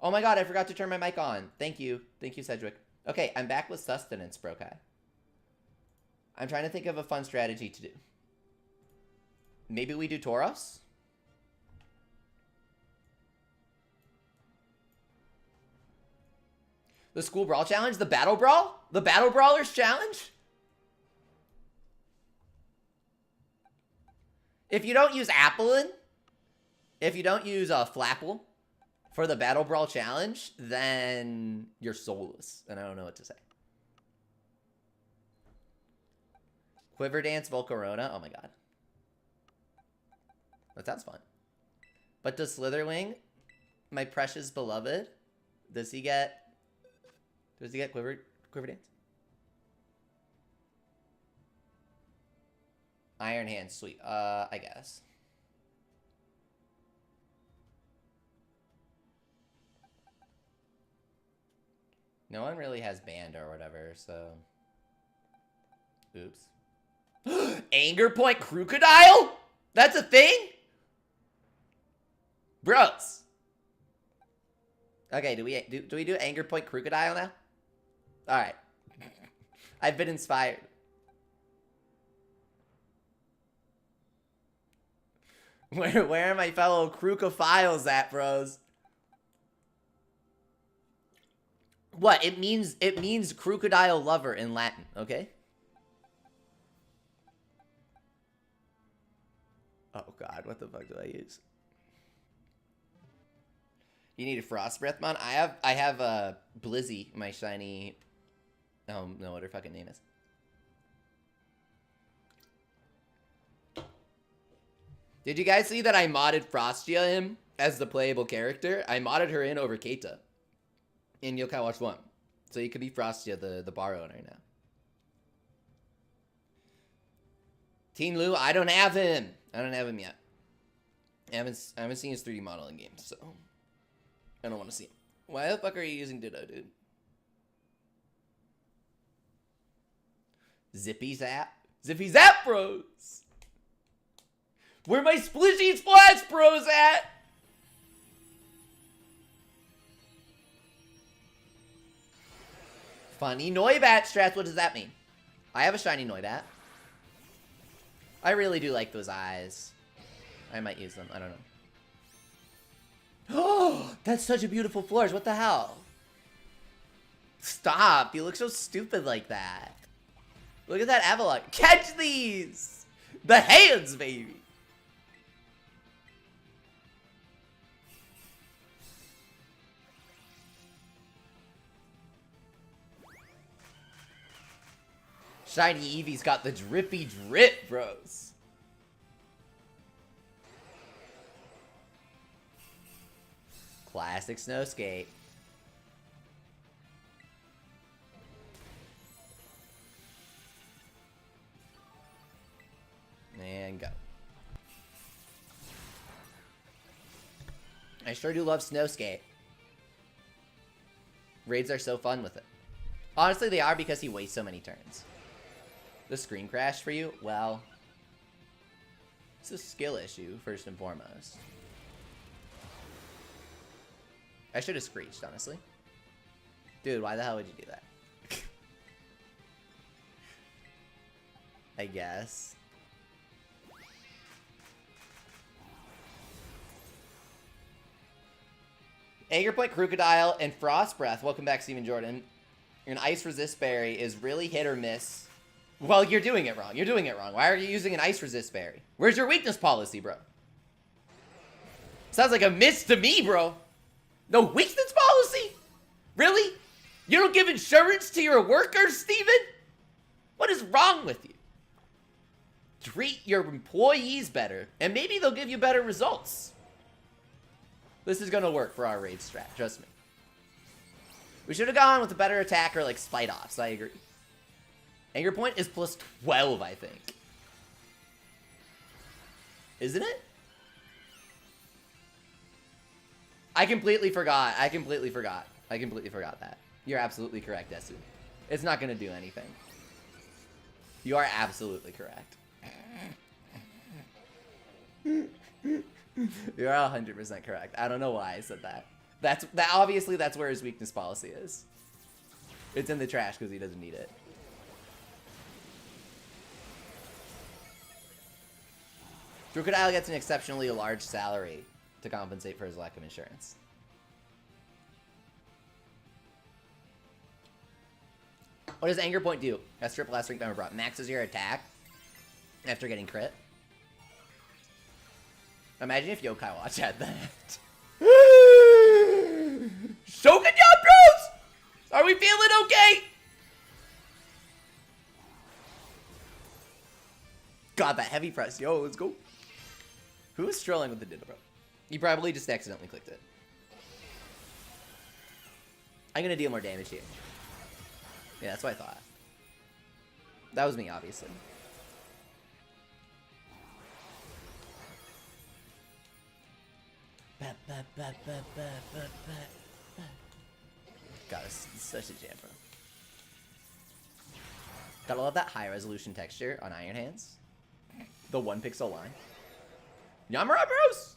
Oh my god, I forgot to turn my mic on. Thank you. Thank you, Cedric. Okay, I'm back with sustenance, Brokai. I'm trying to think of a fun strategy to do. Maybe we do Tauros? The school brawl challenge? The battle brawl? The battle brawlers challenge? If you don't use Applin, if you don't use Flapple for the battle brawl challenge, then you're soulless, and I don't know what to say. Quiver Dance Volcarona? Oh my god. That sounds fun. But does Slitherwing, my precious beloved, does he get Quiver Dance? Iron Hand, sweet. I guess. No one really has banned or whatever, so. Oops. Anger Point Crocodile? That's a thing? Bros. Okay, do we do Anger Point Crocodile now? Alright. I've been inspired. Where are my fellow Crocophiles at, bros? What? It means crocodile lover in Latin, okay? Oh god, what the fuck do I use? You need a Frost Breath Mon? I have a Blizzy, my shiny. Oh no, what her fucking name is. Did you guys see that I modded Frostia him as the playable character? I modded her in over Keita in Yokai Watch 1. So you could be Frostia, the bar owner now. Teen Lou, I don't have him. I don't have him yet. I haven't seen his 3D model in games, so I don't want to see him. Why the fuck are you using Ditto, dude? Zippy Zap? Zippy Zap bros! Where my Splishy Splash bros at? Funny Noibat strats, what does that mean? I have a shiny Noibat. I really do like those eyes. I might use them, I don't know. Oh, that's such a beautiful flourish, what the hell? Stop, you look so stupid like that. Look at that Avalon. Catch these! The hands, baby! Shiny Eevee's got the drippy drip, bros. Classic snow skate. And go. I sure do love snow skate. Raids are so fun with it. Honestly, they are because he wastes so many turns. The screen crash for you? Well, it's a skill issue, first and foremost. I should have screeched, honestly. Dude, why the hell would you do that? I guess. Anger Point Crocodile and Frost Breath. Welcome back, Steven Jordan. An Ice Resist Berry is really hit or miss. Well, you're doing it wrong. You're doing it wrong. Why are you using an Ice Resist Berry? Where's your weakness policy, bro? Sounds like a miss to me, bro. No weakness policy? Really? You don't give insurance to your workers, Steven? What is wrong with you? Treat your employees better, and maybe they'll give you better results. This is gonna work for our raid strat, trust me. We should have gone with a better attacker like Spite Offs, I agree. Anger Point is plus 12, I think. Isn't it? I completely forgot. I completely forgot that. You're absolutely correct, Desu. It's not going to do anything. You are absolutely correct. You're 100% correct. I don't know why I said that. Obviously, that's where his weakness policy is. It's in the trash because he doesn't need it. Crocodile gets an exceptionally large salary to compensate for his lack of insurance. What does Anger Point do? That's triple last week member brought. Maxes your attack after getting crit. Imagine if Yokai Watch had that. So good job, bros! Are we feeling okay? God, that heavy press. Yo, let's go. Who was strolling with the Ditto, bro? You probably just accidentally clicked it. I'm gonna deal more damage here. Yeah, that's what I thought. That was me, obviously. God, it's such a jam, bro. Gotta love that high resolution texture on Iron Hands. The 1 pixel line. Yamara bros!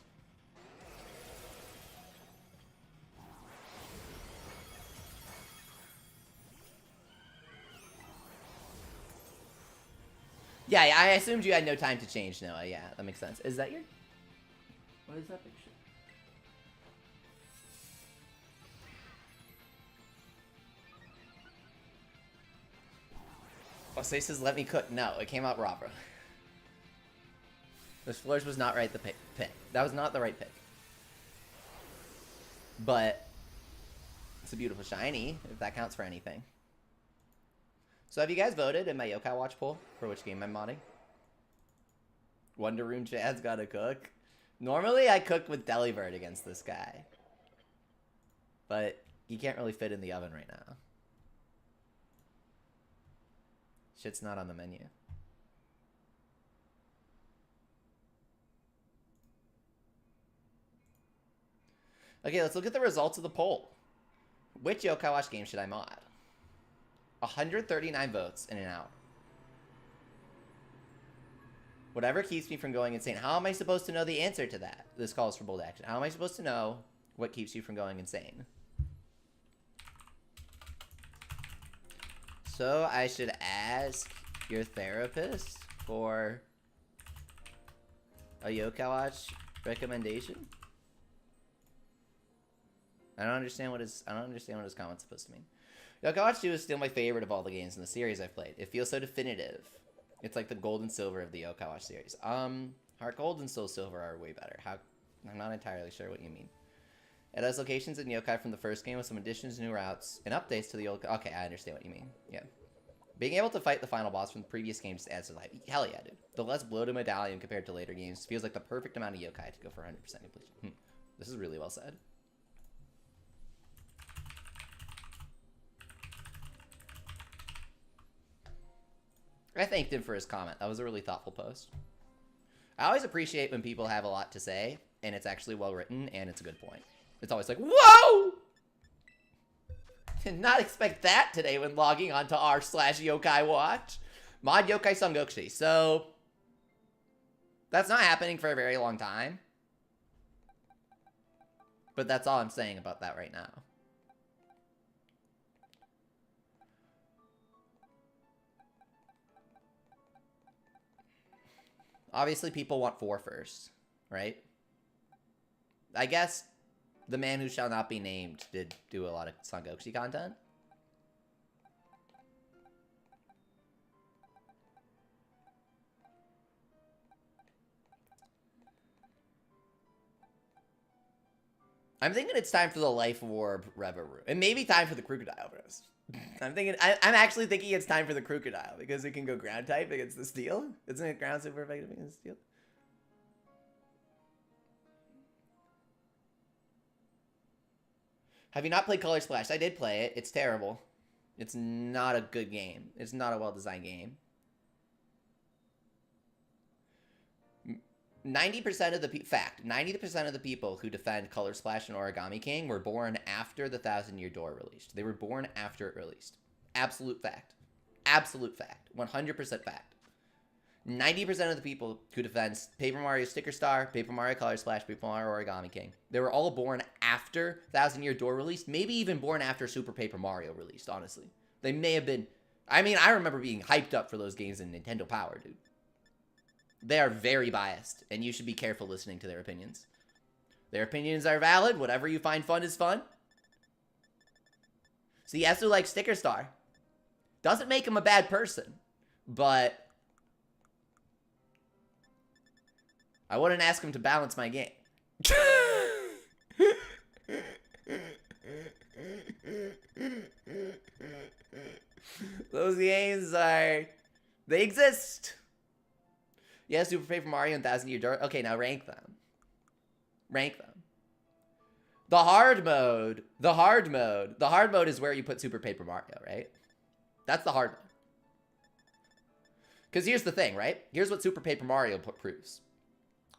Yeah, I assumed you had no time to change, Noah. Yeah, that makes sense. Is that your... What is that picture? Osei says, let me cook. No, it came out raw, bro. This flourish was not right the pick. That was not the right pick. But it's a beautiful shiny, if that counts for anything. So have you guys voted in my Yokai Watch poll for which game I'm modding? Wonder Room Chad's gotta cook. Normally I cook with Delibird against this guy. But he can't really fit in the oven right now. Shit's not on the menu. Okay, let's look at the results of the poll. Which Yokai Watch game should I mod? 139 votes in an hour. Whatever keeps me from going insane. How am I supposed to know the answer to that? This calls for bold action. How am I supposed to know what keeps you from going insane? So I should ask your therapist for a Yokai Watch recommendation? I don't understand what his comment's supposed to mean. Yokai Watch 2 is still my favorite of all the games in the series I've played. It feels so definitive. It's like the gold and silver of the Yokai Watch series. Heart Gold and Soul Silver are way better. I'm not entirely sure what you mean. It has locations in Yokai from the first game with some additions, new routes, and updates to the old... Okay, I understand what you mean. Yeah. Being able to fight the final boss from the previous game just adds to life. Hell yeah, dude. The less bloated medallion compared to later games feels like the perfect amount of Yokai to go for 100% completion. This is really well said. I thanked him for his comment. That was a really thoughtful post. I always appreciate when people have a lot to say, and it's actually well written, and it's a good point. It's always like, whoa! Did not expect that today when logging onto r/Yokai Watch. Mod Yokai Sangokshi. So, that's not happening for a very long time. But that's all I'm saying about that right now. Obviously, people want 4 first, right? I guess the man who shall not be named did do a lot of Sangokshi content. I'm thinking it's time for the Life Orb Reverie. And maybe time for the Crocodile, bros. I'm actually thinking it's time for the Crocodile because it can go ground type against the Steel. Isn't it ground super effective against Steel? Have you not played Color Splash? I did play it. It's terrible. It's not a good game. It's not a well-designed game. 90% of the 90% of the people who defend Color Splash and Origami King were born after the 1000-Year Door released. They were born after it released. Absolute fact. Absolute fact. 100% fact. 90% of the people who defend Paper Mario Sticker Star, Paper Mario Color Splash, Paper Mario Origami King, they were all born after Thousand Year Door released, maybe even born after Super Paper Mario released, honestly. They may have been... I mean, I remember being hyped up for those games in Nintendo Power, dude. They are very biased, and you should be careful listening to their opinions. Their opinions are valid. Whatever you find fun is fun. So Yasu likes Sticker Star. Doesn't make him a bad person, but... I wouldn't ask him to balance my game. Those games are... They exist. Yeah, Super Paper Mario and Thousand Year Door. Okay, now rank them. Rank them. The hard mode is where you put Super Paper Mario, right? That's the hard mode. Because here's the thing, right? Here's what Super Paper Mario proves.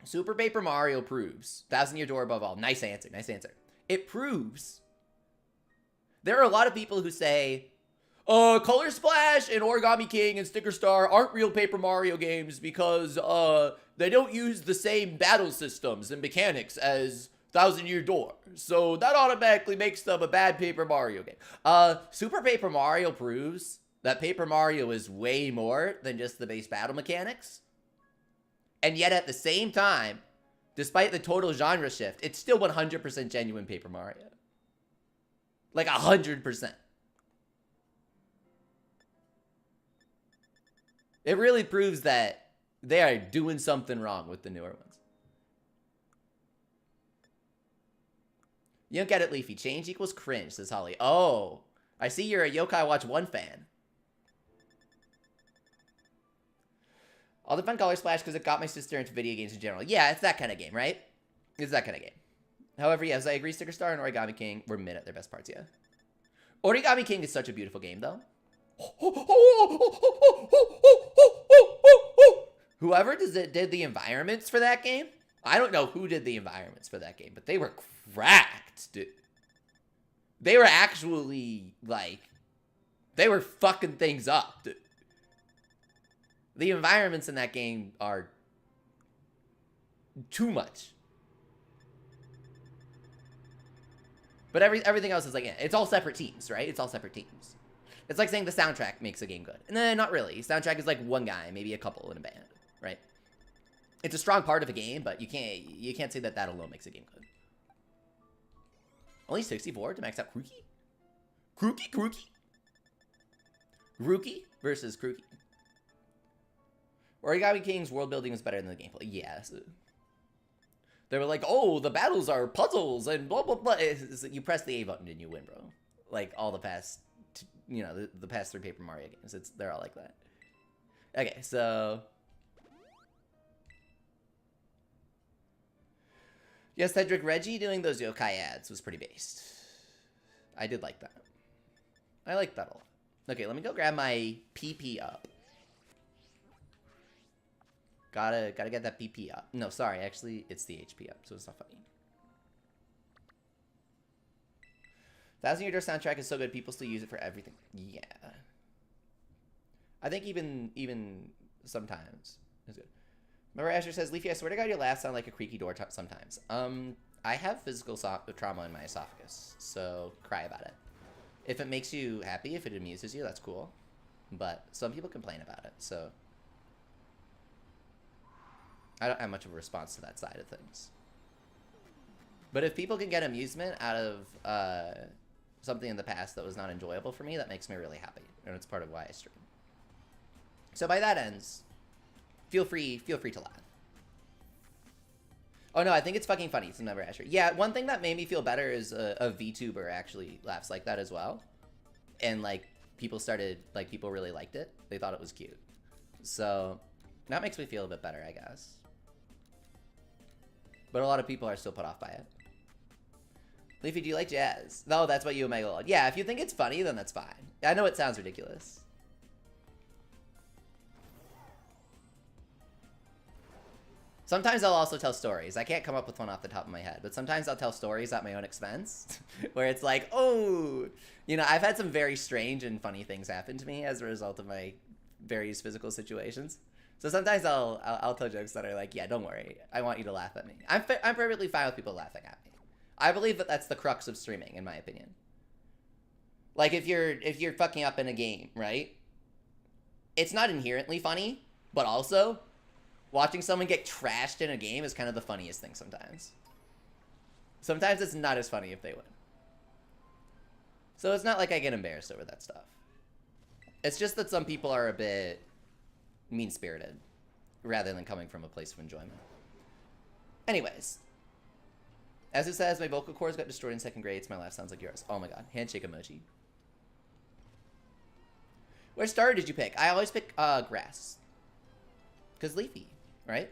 Super Paper Mario proves. Thousand Year Door above all. Nice answer. Nice answer. It proves. There are a lot of people who say, Color Splash and Origami King and Sticker Star aren't real Paper Mario games because they don't use the same battle systems and mechanics as Thousand Year Door. So that automatically makes them a bad Paper Mario game. Super Paper Mario proves that Paper Mario is way more than just the base battle mechanics. And yet at the same time, despite the total genre shift, it's still 100% genuine Paper Mario. Like 100%. It really proves that they are doing something wrong with the newer ones. You don't get it, Leafy. Change equals cringe, says Holly. Oh, I see you're a Yokai Watch 1 fan. I'll defend Color Splash because it got my sister into video games in general. Yeah, it's that kind of game, right? It's that kind of game. However, yes, I agree. Sticker Star and Origami King were mid at their best parts, yeah. Origami King is such a beautiful game, though. Whoever did the environments for that game, I don't know who did the environments for that game, but they were cracked, dude. They were actually, like, they were fucking things up, dude. The environments in that game are too much. But everything else is like, yeah, it's all separate teams, right? It's all separate teams. It's like saying the soundtrack makes a game good. And then not really. Soundtrack is like one guy, maybe a couple in a band, right? It's a strong part of a game, but you can't say that alone makes a game good. Only 64 to max out Krookie? Krookie? Rookie versus Krookie. Origami King's world building was better than the gameplay. Yes. They were like, oh, the battles are puzzles and blah, blah, blah. You press the A button and you win, bro. Like all the past, the past 3 Paper Mario games. They're all like that. Okay, so... Yes, Cedric, Reggie doing those yokai ads was pretty based. I did like that. I liked that a lot. Okay, let me go grab my PP up. Gotta get that PP up. No, sorry, actually, it's the HP up, so it's not funny. Thousand Year Door soundtrack is so good, people still use it for everything. Yeah. I think even sometimes it's good. Remember, Asher says, Leafy, I swear to God, your laughs sound like a creaky door sometimes. I have physical trauma in my esophagus, so cry about it. If it makes you happy, if it amuses you, that's cool. But some people complain about it, so... I don't have much of a response to that side of things. But if people can get amusement out of something in the past that was not enjoyable for me, that makes me really happy. And it's part of why I stream. So by that ends, feel free to laugh. Oh no, I think it's fucking funny. It's never Asher. Yeah, one thing that made me feel better is a VTuber actually laughs like that as well. And like people really liked it. They thought it was cute. So that makes me feel a bit better, I guess. But a lot of people are still put off by it. Leafy, do you like jazz? No, that's what you and Mega love. Yeah, if you think it's funny, then that's fine. I know it sounds ridiculous. Sometimes I'll also tell stories. I can't come up with one off the top of my head, but sometimes I'll tell stories at my own expense, where it's like, oh, I've had some very strange and funny things happen to me as a result of my various physical situations. So sometimes I'll tell jokes that are like, yeah, don't worry, I want you to laugh at me. I'm perfectly fine with people laughing at me. I believe that that's the crux of streaming, in my opinion. Like if you're fucking up in a game, right? It's not inherently funny, but also watching someone get trashed in a game is kind of the funniest thing sometimes. Sometimes it's not as funny if they win. So it's not like I get embarrassed over that stuff. It's just that some people are a bit mean-spirited rather than coming from a place of enjoyment. Anyways. As it says, my vocal cords got destroyed in 2nd grade. It's my laugh sounds like yours. Oh my god. Handshake emoji. What starter did you pick? I always pick grass. Because leafy, right?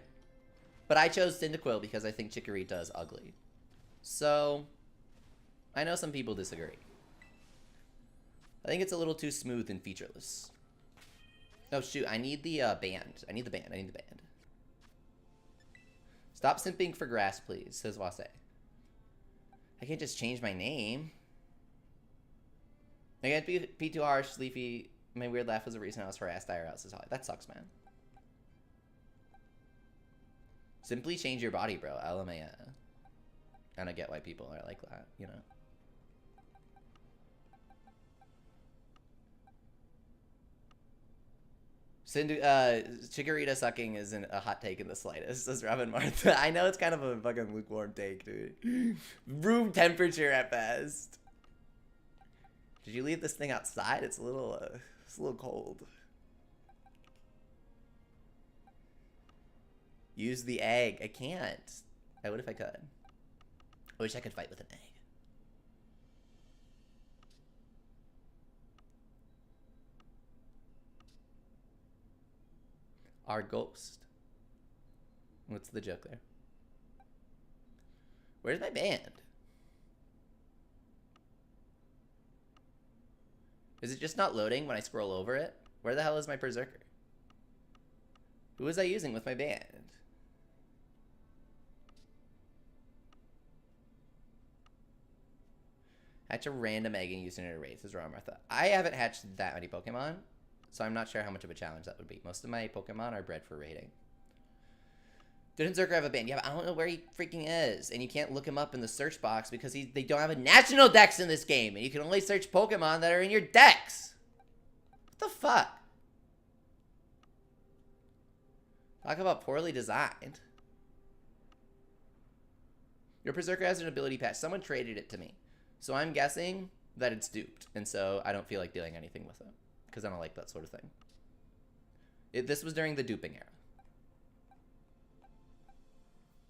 But I chose Cyndaquil because I think Chikorita is ugly. So, I know some people disagree. I think it's a little too smooth and featureless. Oh shoot, I need the band. I need the band. Stop simping for grass, please, says Wase. I can't just change my name. I can't be too harsh, Leafy. My weird laugh was a reason I was harassed IRL, says Holly. That sucks, man. Simply change your body, bro. LMAO. And I get why people are like that, you know. Chikorita sucking isn't a hot take in the slightest, says Robin Martha. I know it's kind of a fucking lukewarm take, dude. Room temperature at best. Did you leave this thing outside? It's a little cold. Use the egg. I can't. I would if I could. I wish I could fight with an egg. Our ghost. What's the joke there? Where's my band? Is it just not loading when I scroll over it? Where the hell is my Perrserker? Who was I using with my band? Hatch a random egg and use it in a race, says Ron Martha. I haven't hatched that many Pokemon, so I'm not sure how much of a challenge that would be. Most of my Pokemon are bred for raiding. Didn't Zerker have a band? Yeah, but I don't know where he freaking is. And you can't look him up in the search box because they don't have a national dex in this game. And you can only search Pokemon that are in your dex. What the fuck? Talk about poorly designed. Your Perrserker has an ability patch. Someone traded it to me. So I'm guessing that it's duped. And so I don't feel like doing anything with it. Because I don't like that sort of thing. This was during the duping era.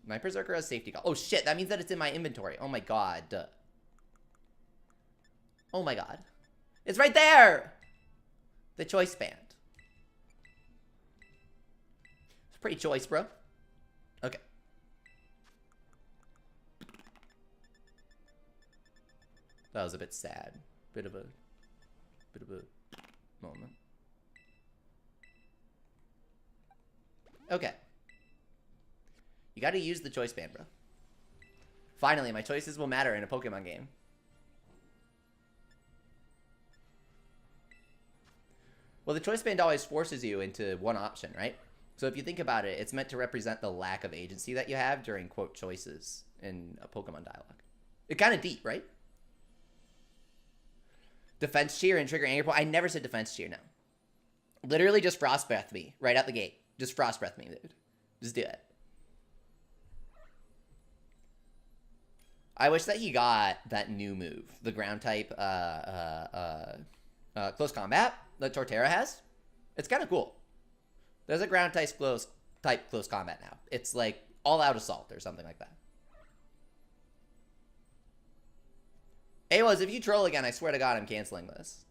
My Perrserker has safety call. Oh shit, that means that it's in my inventory. Oh my god. Oh my god. It's right there! The choice band. It's pretty choice, bro. Okay. That was a bit sad. Bit of a moment. Okay. You gotta use the choice band, bro. Finally, my choices will matter in a Pokemon game. Well, the choice band always forces you into one option, right? So if you think about it, it's meant to represent the lack of agency that you have during, quote, choices in a Pokemon dialogue. It's kind of deep, right? Defense cheer and trigger anger. I never said defense cheer, no. Literally just frost breath me right out the gate. Just frost breath me, dude. Just do it. I wish that he got that new move, the ground type close combat that Torterra has. It's kind of cool. There's a ground type close combat now. It's like all out assault or something like that. Aywas, if you troll again, I swear to God, I'm canceling this.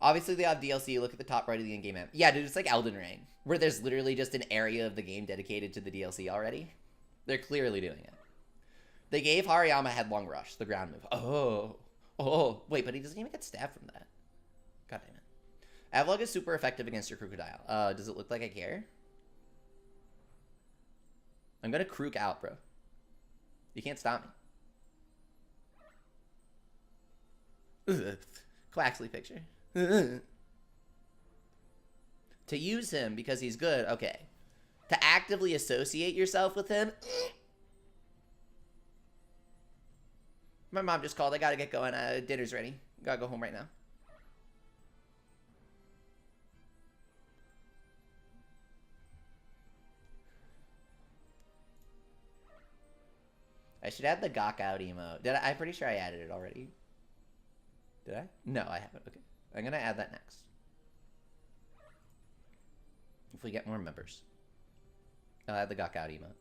Obviously, they have DLC. Look at the top right of the in-game map. Yeah, dude, it's like Elden Ring, where there's literally just an area of the game dedicated to the DLC already. They're clearly doing it. They gave Hariyama Headlong Rush, the ground move. Oh. Wait, but he doesn't even get stabbed from that. God damn it. Avlog is super effective against your Crocodile. Does it look like I care? I'm gonna Crook out, bro. You can't stop me. Ugh. Quaxley picture. To use him because he's good, okay. To actively associate yourself with him, My mom just called. I gotta get going. Dinner's ready. Gotta go home right now. I should add the gawk out emote. Did I? I'm pretty sure I added it already. Did I? No, I haven't. Okay. I'm gonna add that next. If we get more members. I'll add the gawk out emote.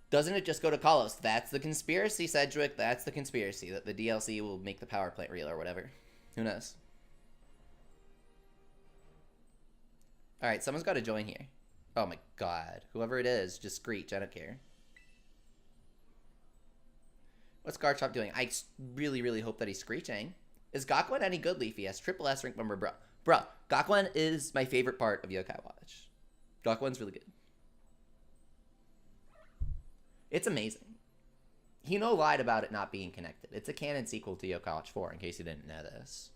Doesn't it just go to Kalos? That's the conspiracy, Sedgwick. That's the conspiracy. That the DLC will make the power plant real or whatever. Who knows? Alright, someone's got to join here. Oh my god. Whoever it is, just screech. I don't care. What's Garchomp doing? I really, really hope that he's screeching. Is Gakuen any good, Leafy? Yes, triple S rank member, bro. Bro, Gakuen is my favorite part of Yokai Watch. Gakuen's really good. It's amazing. Hino lied about it not being connected. It's a canon sequel to Yokai Watch 4, in case you didn't know this.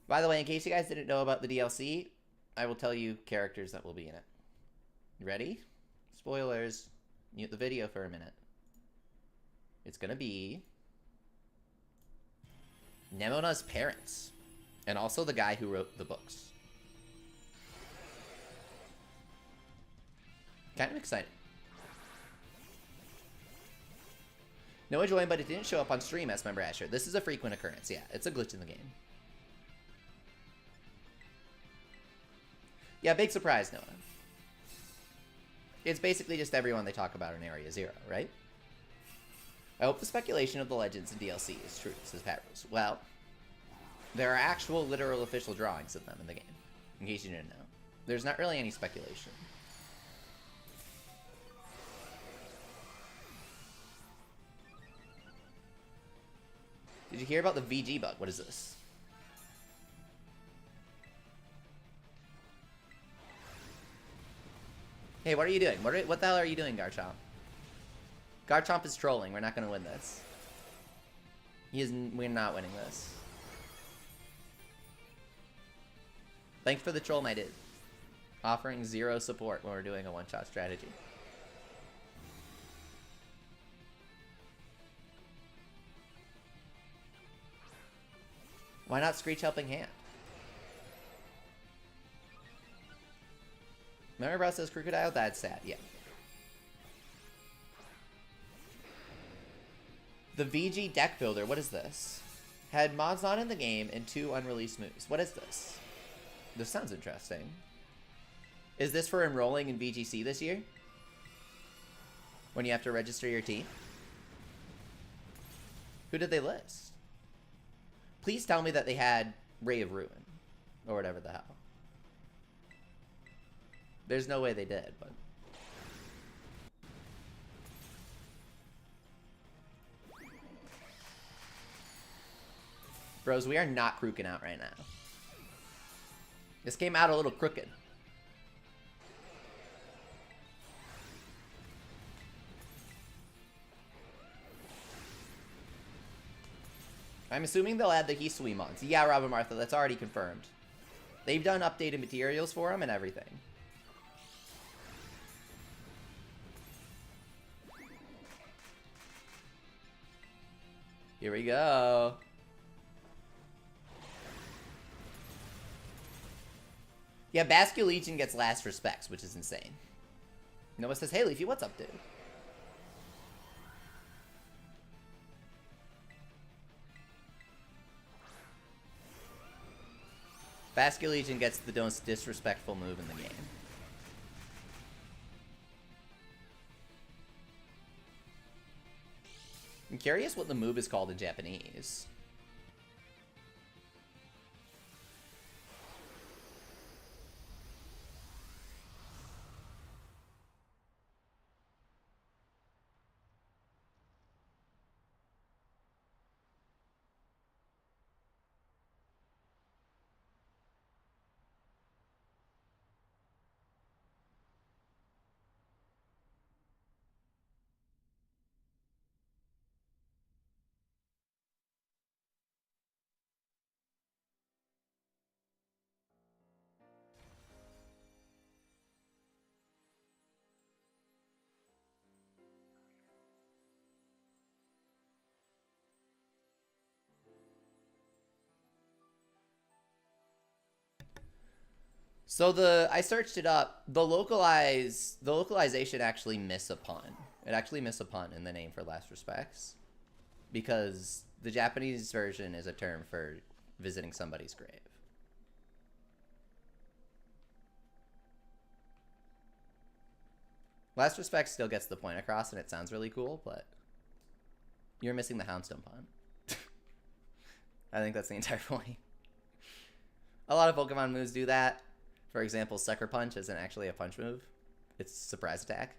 By the way, in case you guys didn't know about the DLC, I will tell you characters that will be in it. You ready? Spoilers. Mute the video for a minute. It's gonna be Nemona's parents. And also the guy who wrote the books. Kind of excited. Noah joined, but it didn't show up on stream as member Asher. This is a frequent occurrence. Yeah, it's a glitch in the game. Yeah, big surprise, Noah. It's basically just everyone they talk about in Area Zero, right? I hope the speculation of the legends in DLC is true, says Pat Rose. Well, there are actual, literal, official drawings of them in the game, in case you didn't know. There's not really any speculation. Did you hear about the VG bug? What is this? Hey, what are you doing? What the hell are you doing, Garchomp? Garchomp is trolling. We're not going to win this. We're not winning this. Thanks for the troll, my dude. Offering 0 support when we're doing a one-shot strategy. Why not Screech Helping Hand? Remember Bro says Crocodile? That's sad, yeah. The VG deck builder, what is this? Had mods not in the game and 2 unreleased moves. What is this? This sounds interesting. Is this for enrolling in VGC this year? When you have to register your team? Who did they list? Please tell me that they had Ray of Ruin. Or whatever the hell. There's no way they did, but... Bros, we are not crooking out right now. This came out a little crooked. I'm assuming they'll add the Hisui mods. Yeah, Robin Martha, that's already confirmed. They've done updated materials for them and everything. Here we go. Yeah, Basculegion gets last respects, which is insane. Noah says, hey, Leafy, what's up, dude? Basculegion gets the most disrespectful move in the game. I'm curious what the move is called in Japanese. So I searched it up. The localization actually miss a pun. It actually miss a pun in the name for Last Respects, because the Japanese version is a term for visiting somebody's grave. Last Respect still gets the point across, and it sounds really cool, but you're missing the Houndstone pun. I think that's the entire point. A lot of Pokemon moves do that. For example, Sucker Punch isn't actually a punch move. It's surprise attack.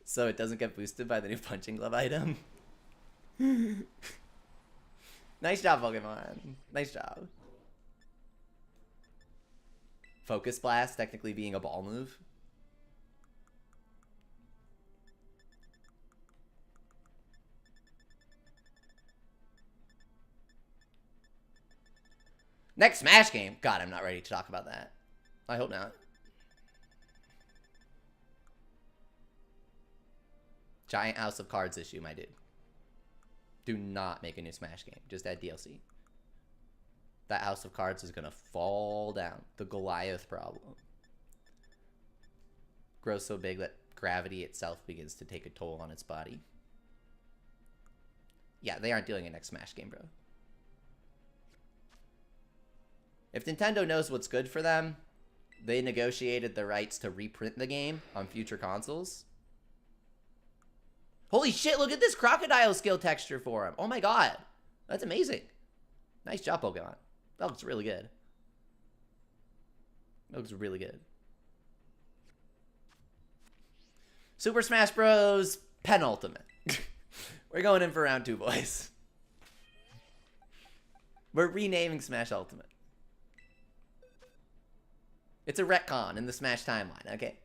So it doesn't get boosted by the new Punching Glove item. Nice job, Pokemon. Nice job. Focus Blast technically being a ball move. Next Smash game. God, I'm not ready to talk about that. I hope not. Giant House of Cards issue, my dude. Do not make a new Smash game. Just add DLC. That House of Cards is going to fall down. The Goliath problem. Grows so big that gravity itself begins to take a toll on its body. Yeah, they aren't doing a next Smash game, bro. If Nintendo knows what's good for them, they negotiated the rights to reprint the game on future consoles. Holy shit, look at this crocodile skill texture for him. Oh my god. That's amazing. Nice job, Pokemon. That looks really good. That looks really good. Super Smash Bros. Penultimate. We're going in for round 2, boys. We're renaming Smash Ultimate. It's a retcon in the Smash timeline, okay?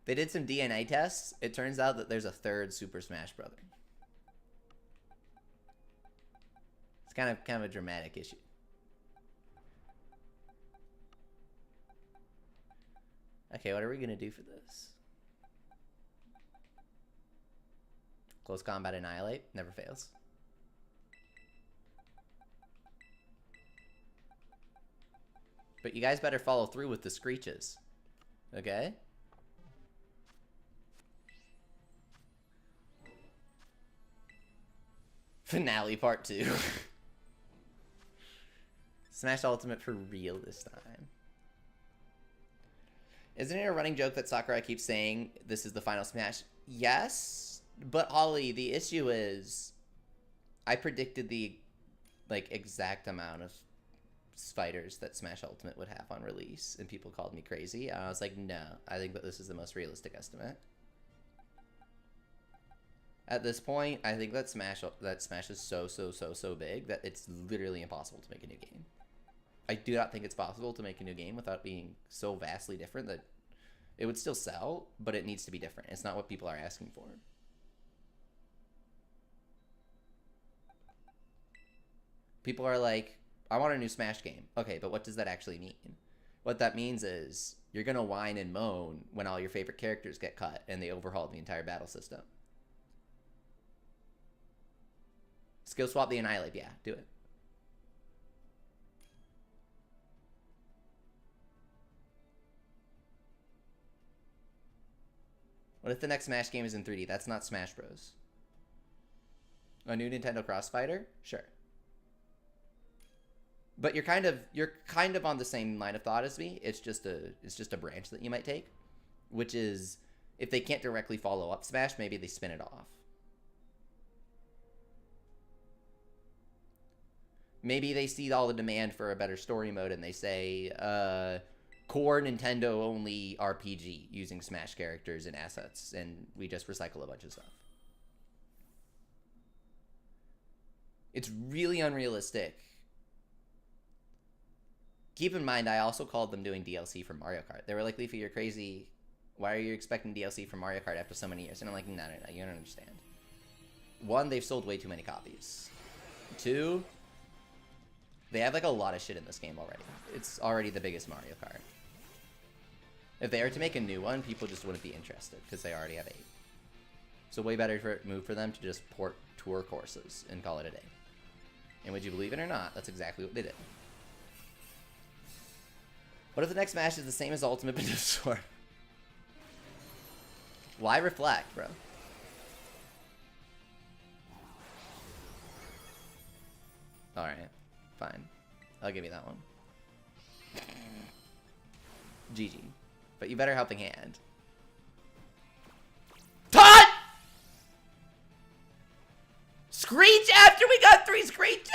They did some DNA tests. It turns out that there's a third Super Smash Brother. It's kind of a dramatic issue. Okay, what are we gonna do for this? Close combat annihilate. Never fails. But you guys better follow through with the screeches. Okay? Finale part 2. Smash Ultimate for real this time. Isn't it a running joke that Sakurai keeps saying this is the final Smash? Yes, but Ollie, the issue is I predicted the exact amount of fighters that Smash Ultimate would have on release, and people called me crazy. And I was like, no, I think that this is the most realistic estimate. At this point, I think that Smash is so big that it's literally impossible to make a new game. I do not think it's possible to make a new game without being so vastly different that it would still sell, but it needs to be different. It's not what people are asking for. People are like, I want a new Smash game. Okay, but what does that actually mean? What that means is you're going to whine and moan when all your favorite characters get cut and they overhaul the entire battle system. Skill swap the Annihilate. Yeah, do it. What if the next Smash game is in 3D? That's not Smash Bros. A new Nintendo Crossfighter? Sure. But you're kind of on the same line of thought as me. It's just a branch that you might take, which is if they can't directly follow up Smash, maybe they spin it off. Maybe they see all the demand for a better story mode and they say, core Nintendo only RPG using Smash characters and assets, and we just recycle a bunch of stuff. It's really unrealistic. Keep in mind, I also called them doing DLC for Mario Kart. They were like, Leafy, you're crazy. Why are you expecting DLC for Mario Kart after so many years? And I'm like, no, you don't understand. One, they've sold way too many copies. Two, They have like a lot of shit in this game already. It's already the biggest Mario Kart. If they were to make a new one, people just wouldn't be interested because they already have 8. So way better move for them to just port tour courses and call it a day. And would you believe it or not, that's exactly what they did. What if the next Smash is the same as Ultimate but just short? Why reflect, bro? Alright, fine. I'll give you that one. GG. But you better helping hand. Taunt! Screech after we got 3 screeches!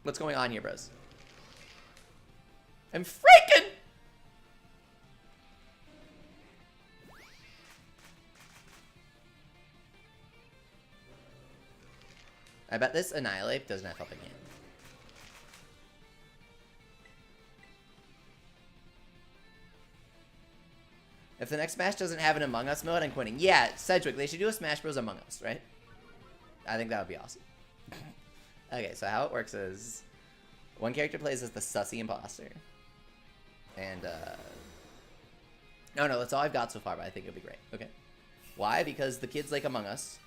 What's going on here, bros? I'm freaking... I bet this Annihilate doesn't have helping hand. If the next Smash doesn't have an Among Us mode, I'm quitting. Yeah, Sedgwick, they should do a Smash Bros. Among Us, right? I think that would be awesome. Okay, so how it works is... one character plays as the sussy imposter. And, no, that's all I've got so far, but I think it'll be great. Okay. Why? Because the kids like Among Us,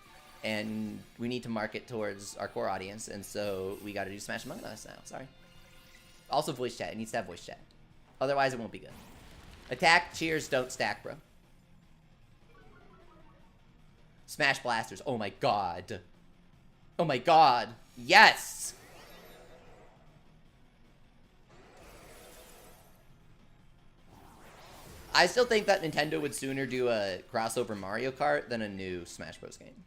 and we need to market towards our core audience, and so we gotta do Smash Among Us now. Sorry. Also voice chat. It needs to have voice chat. Otherwise, it won't be good. Attack, cheers, don't stack, bro. Smash blasters. Oh my god. Oh my god. Yes! I still think that Nintendo would sooner do a crossover Mario Kart than a new Smash Bros. Game.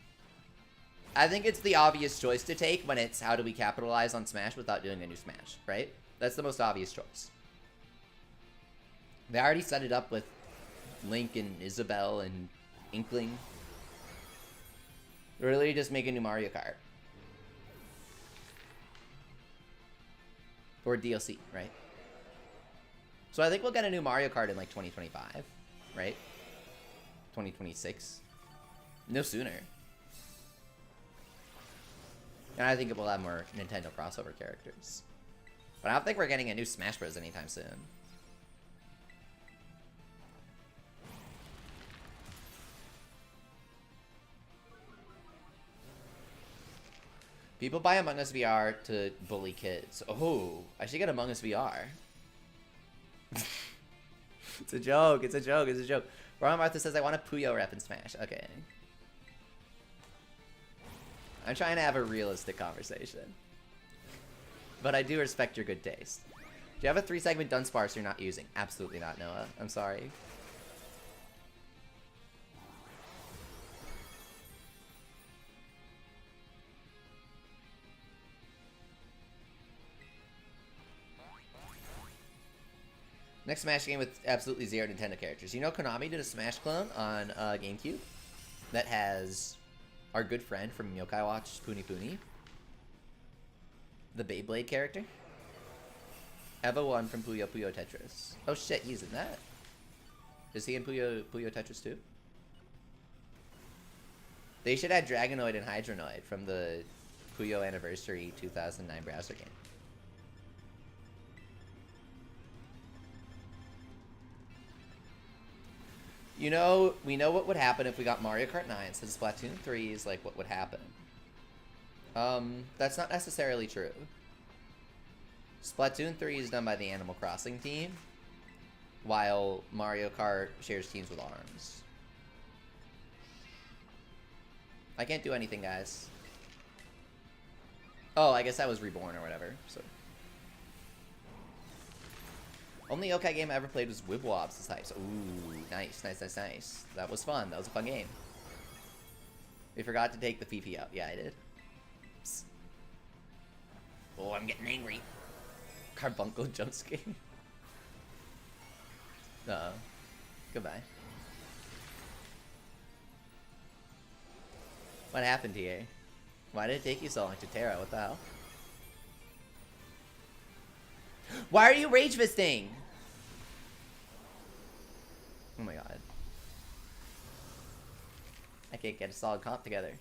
I think it's the obvious choice to take when it's how do we capitalize on Smash without doing a new Smash, right? That's the most obvious choice. They already set it up with Link and Isabelle and Inkling. They're really just make a new Mario Kart. Or DLC, right? So I think we'll get a new Mario Kart in like 2025, right? 2026. No sooner. And I think it will have more Nintendo crossover characters. But I don't think we're getting a new Smash Bros. Anytime soon. People buy Among Us VR to bully kids. Oh, I should get Among Us VR. It's a joke, it's a joke, it's a joke. Ron Martha says, I want a Puyo rep in Smash. Okay. I'm trying to have a realistic conversation. But I do respect your good taste. Do you have a 3-segment Dunsparce you're not using? Absolutely not, Noah. I'm sorry. Next Smash game with absolutely 0 Nintendo characters. You know Konami did a Smash clone on GameCube that has our good friend from Yokai Watch, Puni Puni. The Beyblade character. Eva 1 from Puyo Puyo Tetris. Oh shit, he's in that. Is he in Puyo Puyo Tetris too? They should add Dragonoid and Hydronoid from the Puyo Anniversary 2009 browser game. You know, we know what would happen if we got Mario Kart 9, since Splatoon 3 is like what would happen. That's not necessarily true. Splatoon 3 is done by the Animal Crossing team, while Mario Kart shares teams with ARMS. I can't do anything, guys. Oh, I guess I was reborn or whatever, so... Only Yokai game I ever played was Wibwobs as types. Ooh, nice, nice, nice, nice. That was fun. That was a fun game. We forgot to take the Fifi out. Yeah, I did. Psst. Oh, I'm getting angry. Carbuncle Josuke. Uh-oh. Goodbye. What happened here? Why did it take you so long to Terra? What the hell? Why are you rage fisting? Oh my god. I can't get a solid comp together.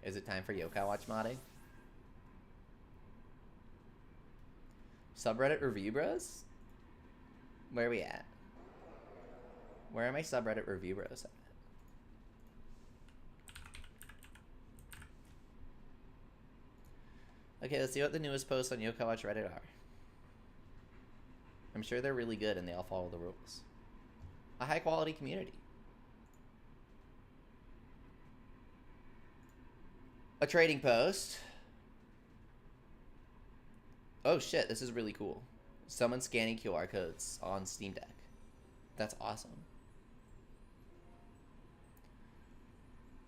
Is it time for Yokai Watch modding? Subreddit review bros? Where are we at? Where are my subreddit review bros at? Okay, let's see what the newest posts on Yokai Watch Reddit are. I'm sure they're really good and they all follow the rules. A high quality community. A trading post. Oh shit, this is really cool. Someone scanning QR codes on Steam Deck. That's awesome.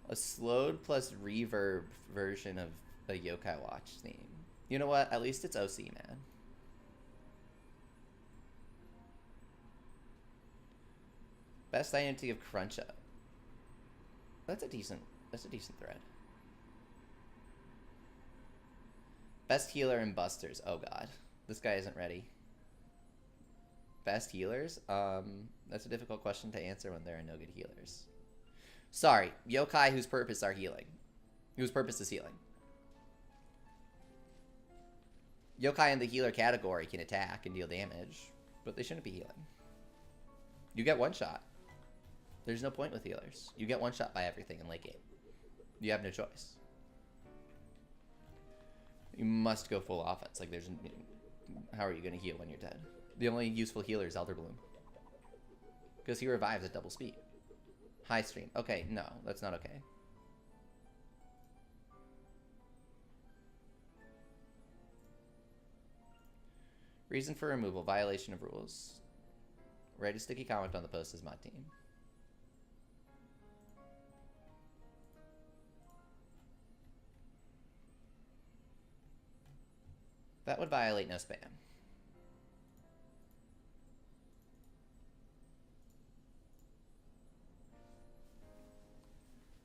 A slowed plus reverb version of a Yokai Watch theme. You know what? At least it's OC, man. Best identity of Crunch Up. That's a decent thread. Best healer and busters. Oh god. This guy isn't ready. Best healers? That's a difficult question to answer when there are no good healers. Sorry, yokai whose purpose are healing. Whose purpose is healing. Yokai in the healer category can attack and deal damage, but they shouldn't be healing. You get one shot. There's no point with healers. You get one shot by everything in late game. You have no choice. You must go full offense. Like, there's... How are you going to heal when you're dead? The only useful healer is Elder Bloom. Because he revives at double speed. High stream. Okay, no. That's not okay. Reason for removal. Violation of rules. Write a sticky comment on the post as mod team. That would violate no spam.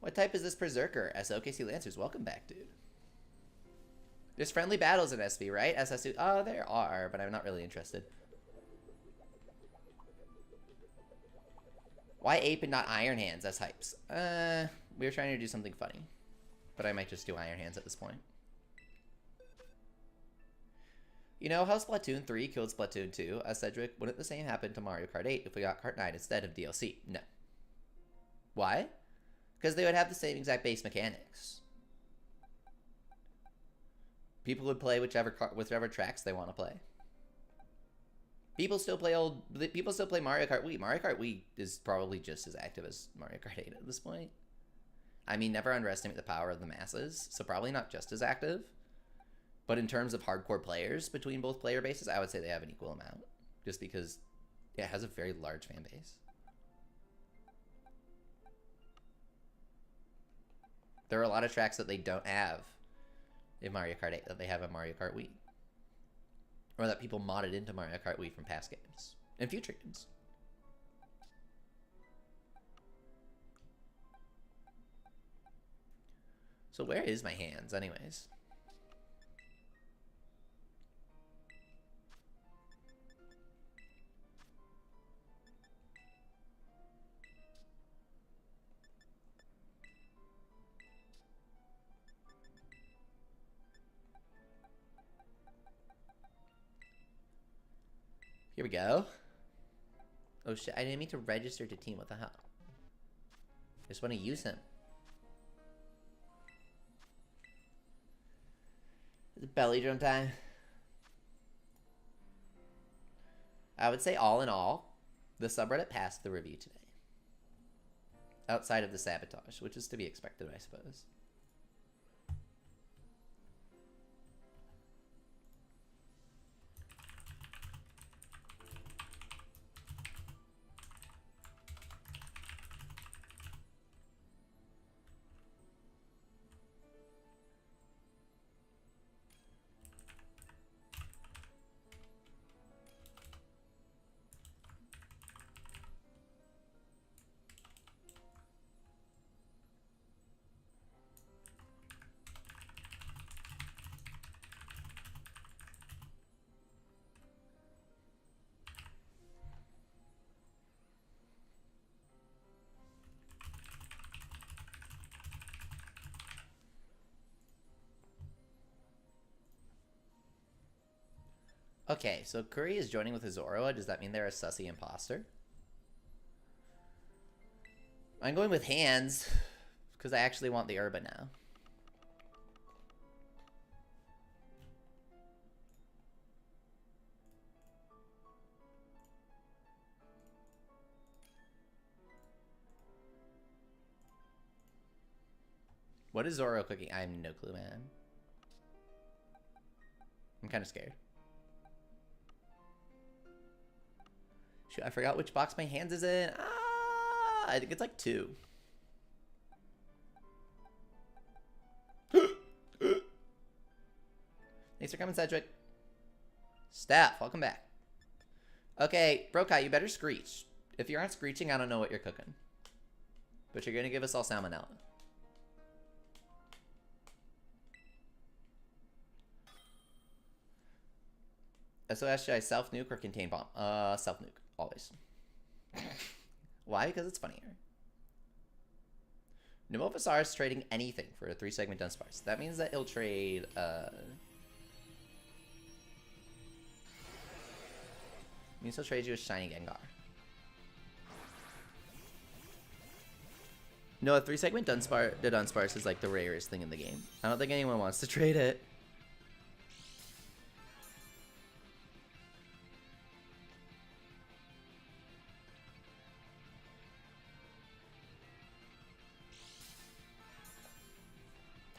What type is this Perrserker? SOKC Lancers, welcome back, dude. There's friendly battles in SV, right? SS2. Oh, there are, but I'm not really interested. Why Ape and not Iron Hands? That's hypes. We were trying to do something funny. But I might just do Iron Hands at this point. You know how Splatoon 3 killed Splatoon 2? Cedric, wouldn't the same happen to Mario Kart 8 if we got Kart 9 instead of DLC? No. Why? Because they would have the same exact base mechanics. People would play whichever tracks they want to play. People still play Mario Kart Wii. Mario Kart Wii is probably just as active as Mario Kart 8 at this point. I mean, never underestimate the power of the masses, so probably not just as active. But in terms of hardcore players between both player bases, I would say they have an equal amount. Just because it has a very large fan base. There are a lot of tracks that they don't have in Mario Kart 8 that they have in Mario Kart Wii. Or that people modded into Mario Kart Wii from past games. And future games. So where is my hands, anyways? Here we go. Oh shit, I didn't mean to register to team. What the hell? I just want to use him. Is it belly drum time? I would say all in all, the subreddit passed the review today. Outside of the sabotage, which is to be expected, I suppose. Okay, so Curry is joining with his Zoroa. Does that mean they're a sussy imposter? I'm going with hands because I actually want the Herba now. What is Zoro cooking? I have no clue, man. I'm kind of scared. Shoot, I forgot which box my hands is in. Ah, I think it's like 2. Thanks for coming, Cedric. Staff, welcome back. Okay, Brokai, you better screech. If you aren't screeching, I don't know what you're cooking. But you're going to give us all salmonella. SOS, should I self-nuke or contain bomb? Self-nuke, always. Why? Because it's funnier. Novovasar is trading anything for a 3-segment Dunsparce. That means that he'll trade, means he'll trade you a shiny Gengar. No, a 3-segment Dunsparce is like the rarest thing in the game. I don't think anyone wants to trade it.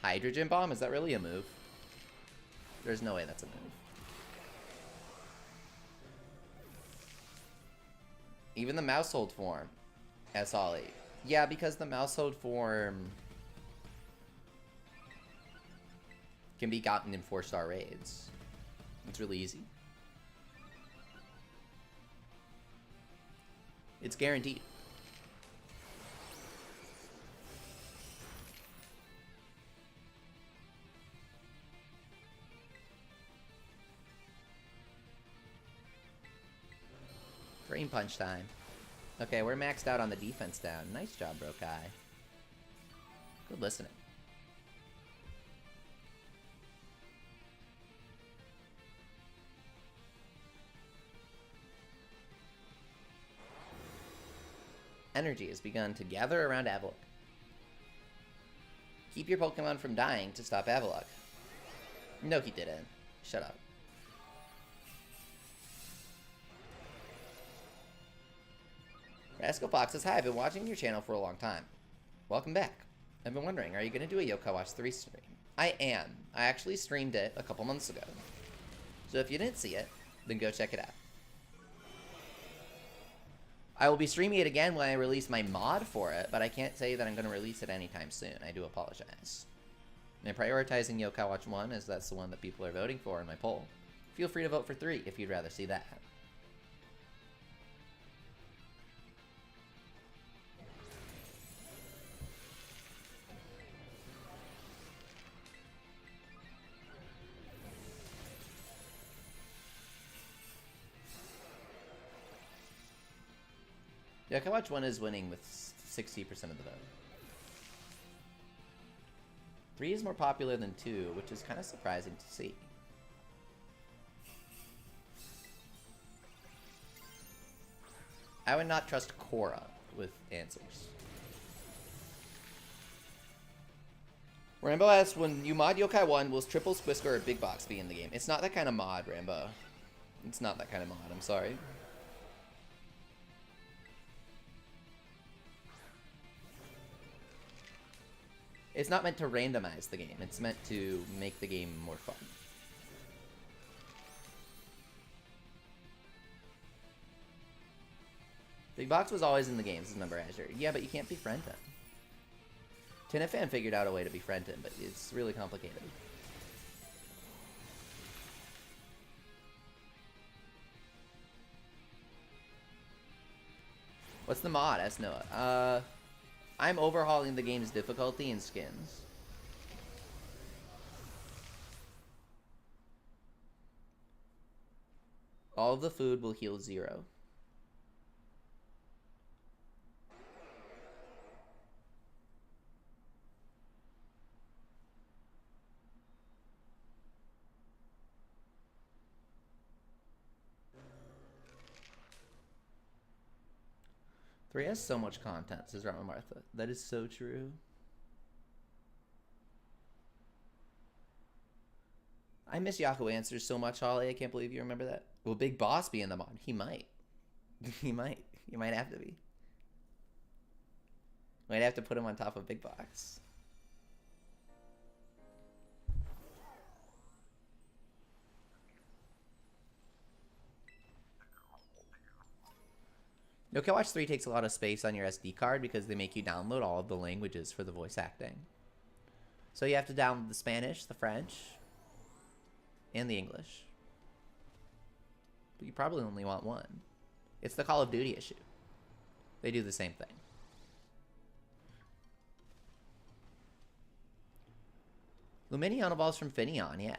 Hydrogen Bomb? Is that really a move? There's no way that's a move. Even the Mousehold form has Ollie. Yeah, because the Mousehold form can be gotten in 4-star raids. It's really easy. It's guaranteed. Brain punch time. Okay, we're maxed out on the defense down. Nice job, Brokai. Good listening. Energy has begun to gather around Avalok. Keep your Pokemon from dying to stop Avalok. No, he didn't. Shut up. Rascalpox says, hi, I've been watching your channel for a long time. Welcome back. I've been wondering, are you going to do a Yokai Watch 3 stream? I am. I actually streamed it a couple months ago. So if you didn't see it, then go check it out. I will be streaming it again when I release my mod for it, but I can't say that I'm going to release it anytime soon. I do apologize. I'm prioritizing Yokai Watch 1 as that's the one that people are voting for in my poll. Feel free to vote for 3 if you'd rather see that. Yokai Watch 1 is winning with 60% of the vote. 3 is more popular than 2, which is kind of surprising to see. I would not trust Korra with answers. Rambo asks, when you mod Yokai 1, will Triple Squisker or Big Box be in the game? It's not that kind of mod, Rambo. It's not that kind of mod, I'm sorry. It's not meant to randomize the game. It's meant to make the game more fun. Big Box was always in the game, says Member Azure. Yeah, but you can't befriend him. Tinafan figured out a way to befriend him, but it's really complicated. What's the mod? Ask Noah. I'm overhauling the game's difficulty and skins. All of the food will heal 0. 3 has so much content, says Rama Martha. That is so true. I miss Yahoo Answers so much, Holly. I can't believe you remember that. Will Big Boss be in the mod? He might. He might. You might have to be. Might have to put him on top of Big Box. Yokai Watch 3 takes a lot of space on your SD card because they make you download all of the languages for the voice acting. So you have to download the Spanish, the French, and the English. But you probably only want one. It's the Call of Duty issue. They do the same thing. Luminion evolves from Finneon, yeah.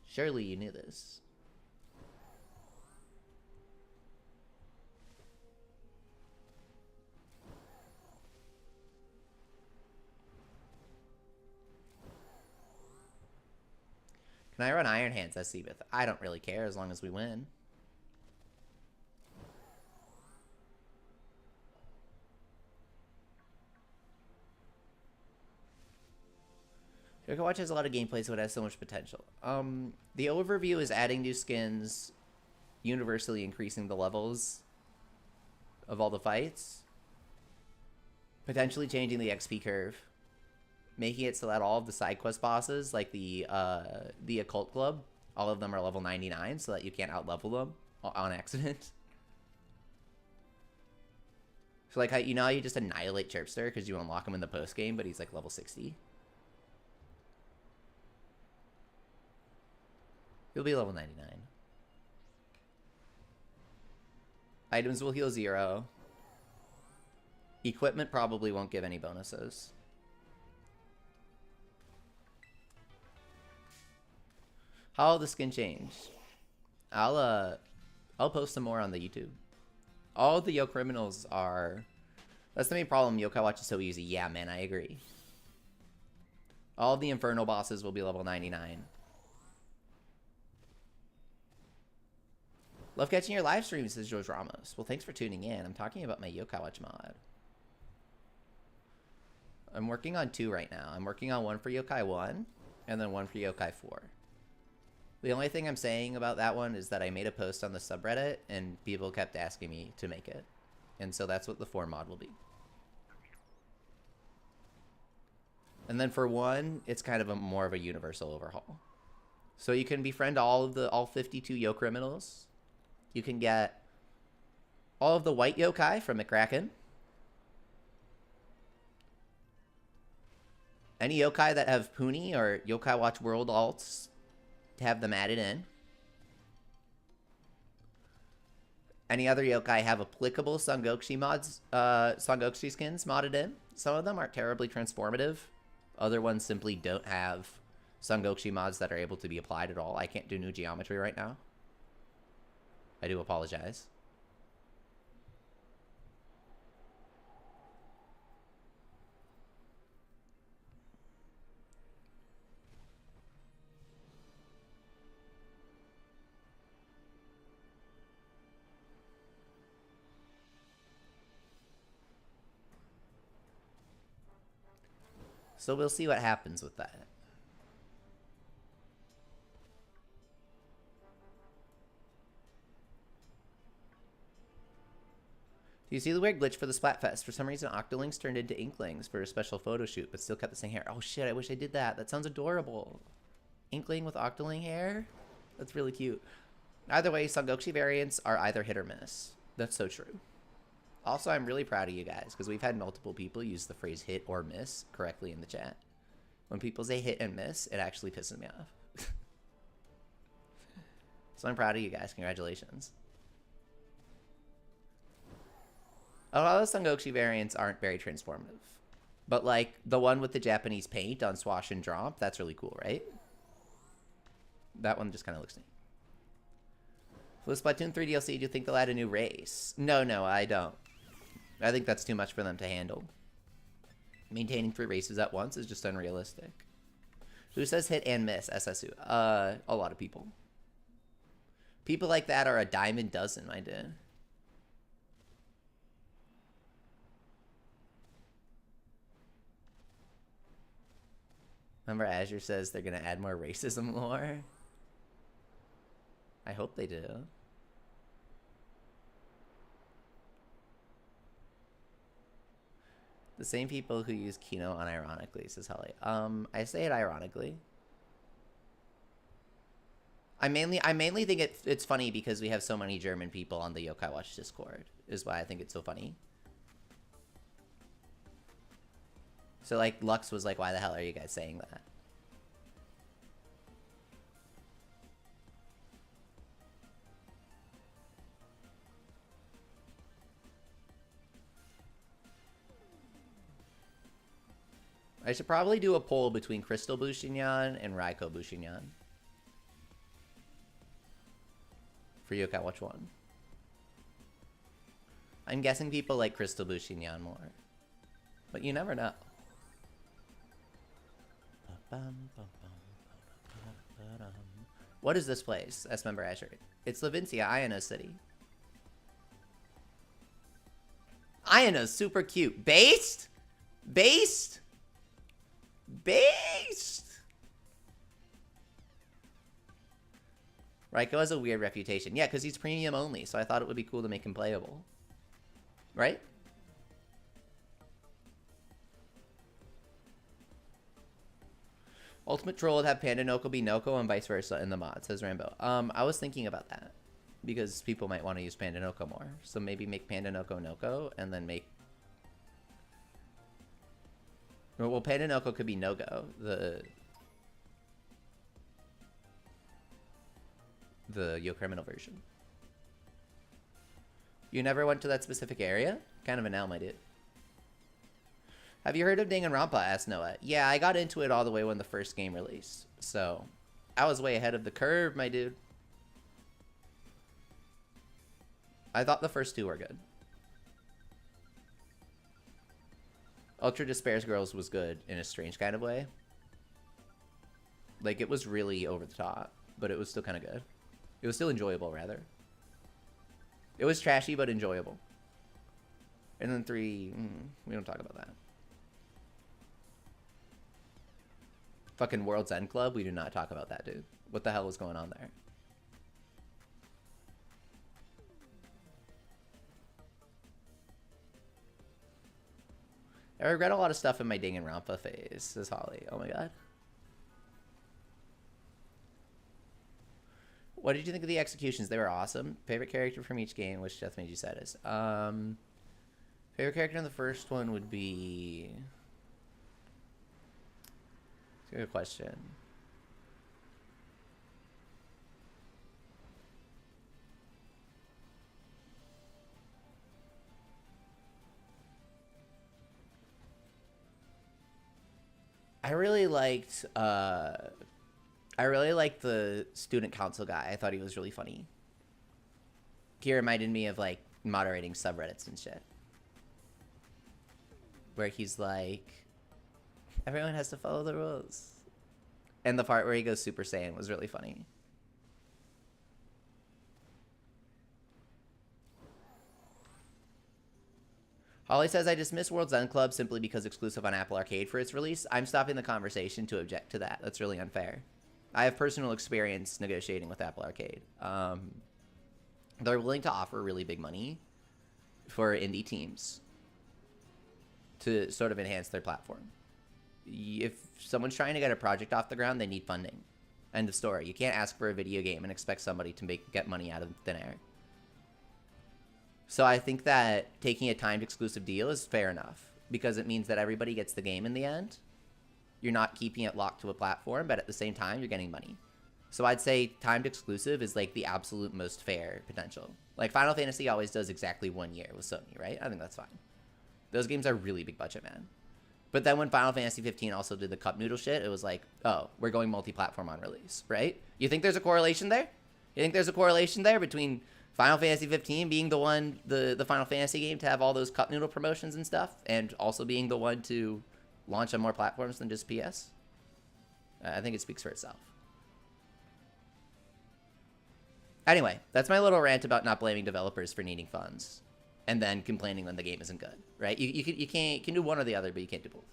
Surely you knew this. Can I run Iron Hands SC with? I don't really care as long as we win. Yokai Watch has a lot of gameplay, so it has so much potential. The overview is adding new skins, universally increasing the levels of all the fights, potentially changing the XP curve, making it so that all of the side quest bosses, like the Occult Club, all of them are level 99, so that you can't out-level them on accident. So like, you know how you just annihilate Chirpster because you unlock him in the post-game, but he's like level 60? He'll be level 99. Items will heal 0. Equipment probably won't give any bonuses. How will the skin change? I'll post some more on the YouTube. All the Yo Criminals are... That's the main problem. Yokai Watch is so easy. Yeah, man, I agree. All the Infernal bosses will be level 99. Love catching your live streams, says George Ramos. Well, thanks for tuning in. I'm talking about my Yokai Watch mod. I'm working on 2 right now. I'm working on one for Yokai 1, and then one for Yokai 4. The only thing I'm saying about that one is that I made a post on the subreddit, and people kept asking me to make it. And so that's what the 4 mod will be. And then for 1, it's kind of more of a universal overhaul. So you can befriend all 52 Yo Criminals. You can get all of the white yokai from McCracken. Any yokai that have Puni or Yokai Watch World alts, have them added in. Any other yokai have applicable Sangokushi mods, Sangokushi skins modded in. Some of them aren't terribly transformative. Other ones simply don't have Sangokushi mods that are able to be applied at all. I can't do new geometry right now. I do apologize. So we'll see what happens with that. Do you see the weird glitch for the Splatfest? For some reason, Octolings turned into Inklings for a special photo shoot, but still kept the same hair. Oh shit, I wish I did that. That sounds adorable. Inkling with Octoling hair? That's really cute. Either way, Sangokushi variants are either hit or miss. That's so true. Also, I'm really proud of you guys, because we've had multiple people use the phrase hit or miss correctly in the chat. When people say hit and miss, it actually pisses me off. So I'm proud of you guys. Congratulations. A lot of Sangokushi variants aren't very transformative. But, like, the one with the Japanese paint on Swash and Dromp, that's really cool, right? That one just kind of looks neat. For the Splatoon 3 DLC, do you think they'll add a new race? No, I don't. I think that's too much for them to handle. Maintaining 3 races at once is just unrealistic. Who says hit and miss, SSU? A lot of people. People like that are a dime a dozen, my dude. Remember Azure says they're going to add more racism lore? I hope they do. The same people who use Kino unironically, says Holly. I say it ironically. I mainly think it's funny because we have so many German people on the Yokai Watch Discord, is why I think it's so funny. So, like, Lux was like, why the hell are you guys saying that? I should probably do a poll between Crystal Bushinyan and Raikou Bushinyan for Yokai Watch 1. I'm guessing people like Crystal Bushinyan more, but you never know. What is this place? S member Azure. It's Levincia, Iona's city. Iona's super cute. Based? Based? Based! Raikou has a weird reputation. Yeah, because he's premium only, so I thought it would be cool to make him playable. Right? Ultimate Troll would have Panda Noko be Noko and vice versa in the mod, says Rambo. I was thinking about that. Because people might want to use Panda Noko more. So maybe make Panda Noko Noko and then make... Well, Panda Noko could be No-Go. The Yo Criminal version. You never went to that specific area? Kind of an L, my dude. Have you heard of Danganronpa? Asked Noah. Yeah, I got into it all the way when the first game released. So, I was way ahead of the curve, my dude. I thought the first two were good. Ultra Despair's Girls was good in a strange kind of way. Like, it was really over the top, but it was still kind of good. It was still enjoyable, rather. It was trashy, but enjoyable. And then 3, we don't talk about that. Fucking World's End Club, we do not talk about that, dude. What the hell was going on there? I regret a lot of stuff in my Danganronpa phase, says Holly. Oh my god. What did you think of the executions? They were awesome. Favorite character from each game, which death made you saddest? Favorite character in the first one would be... That's a good question. I really liked the student council guy. I thought he was really funny. He reminded me of like moderating subreddits and shit. Where he's like, everyone has to follow the rules. And the part where he goes Super Saiyan was really funny. Holly says, I dismiss World's End Club simply because exclusive on Apple Arcade for its release. I'm stopping the conversation to object to that. That's really unfair. I have personal experience negotiating with Apple Arcade. They're willing to offer really big money for indie teams to sort of enhance their platform. If someone's trying to get a project off the ground, they need funding. End of story. You can't ask for a video game and expect somebody to get money out of thin air. So I think that taking a timed exclusive deal is fair enough because it means that everybody gets the game in the end. You're not keeping it locked to a platform, but at the same time, you're getting money. So I'd say timed exclusive is like the absolute most fair potential. Like Final Fantasy always does exactly 1 year with Sony, right? I think that's fine. Those games are really big budget, man. But then when Final Fantasy 15 also did the cup noodle shit, it was like, oh, we're going multi-platform on release, right? You think there's a correlation there? You think there's a correlation there between Final Fantasy 15 being the one, the Final Fantasy game to have all those cup noodle promotions and stuff, and also being the one to launch on more platforms than just PS? I think it speaks for itself. Anyway, that's my little rant about not blaming developers for needing funds and then complaining when the game isn't good, right? You can do one or the other, but you can't do both.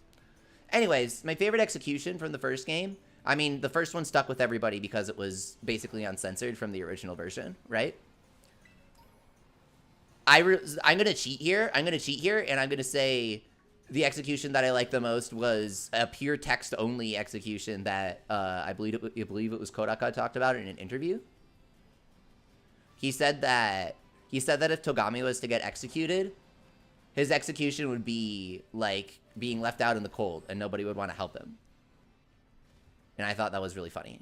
Anyways, my favorite execution from the first game, I mean, the first one stuck with everybody because it was basically uncensored from the original version, right? I'm going to cheat here. And I'm going to say the execution that I liked the most was a pure text-only execution that I believe it was Kodaka talked about in an interview. He said that if Togami was to get executed, his execution would be like being left out in the cold and nobody would want to help him. And I thought that was really funny.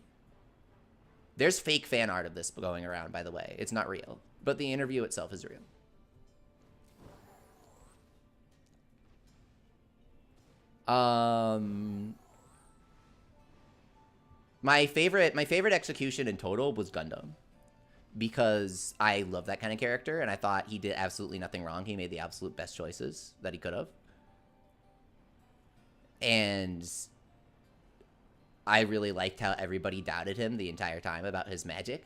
There's fake fan art of this going around, by the way. It's not real, but the interview itself is real. My favorite execution in total was Gundam, because I love that kind of character and I thought he did absolutely nothing wrong. He made the absolute best choices that he could have. And I really liked how everybody doubted him the entire time about his magic.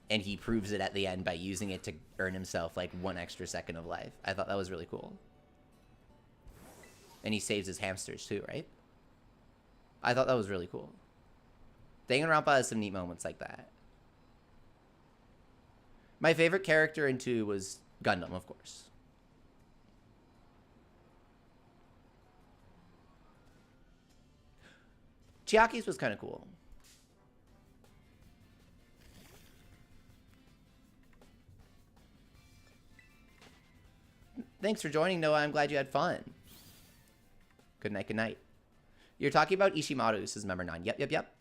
And he proves it at the end by using it to earn himself like 1 extra second of life. I thought that was really cool. And he saves his hamsters too, right? I thought that was really cool. Danganronpa has some neat moments like that. My favorite character in 2 was Gundam, of course. Chiaki's was kind of cool. Thanks for joining, Noah. I'm glad you had fun. Good night, good night. You're talking about Ishimaru, says member 9. Yep.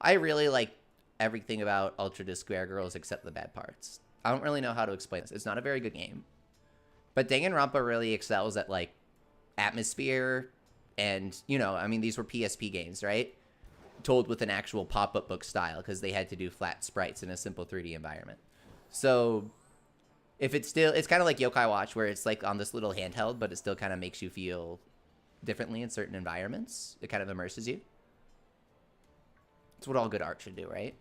I really like everything about Ultra Disc Square Girls except the bad parts. I don't really know how to explain this. It's not a very good game. But Danganronpa really excels at, like, atmosphere and, you know, I mean, these were PSP games, right? Told with an actual pop-up book style because they had to do flat sprites in a simple 3D environment. So if it's kind of like Yokai Watch where it's like on this little handheld, but it still kind of makes you feel differently in certain environments. It kind of immerses you. It's what all good art should do, right?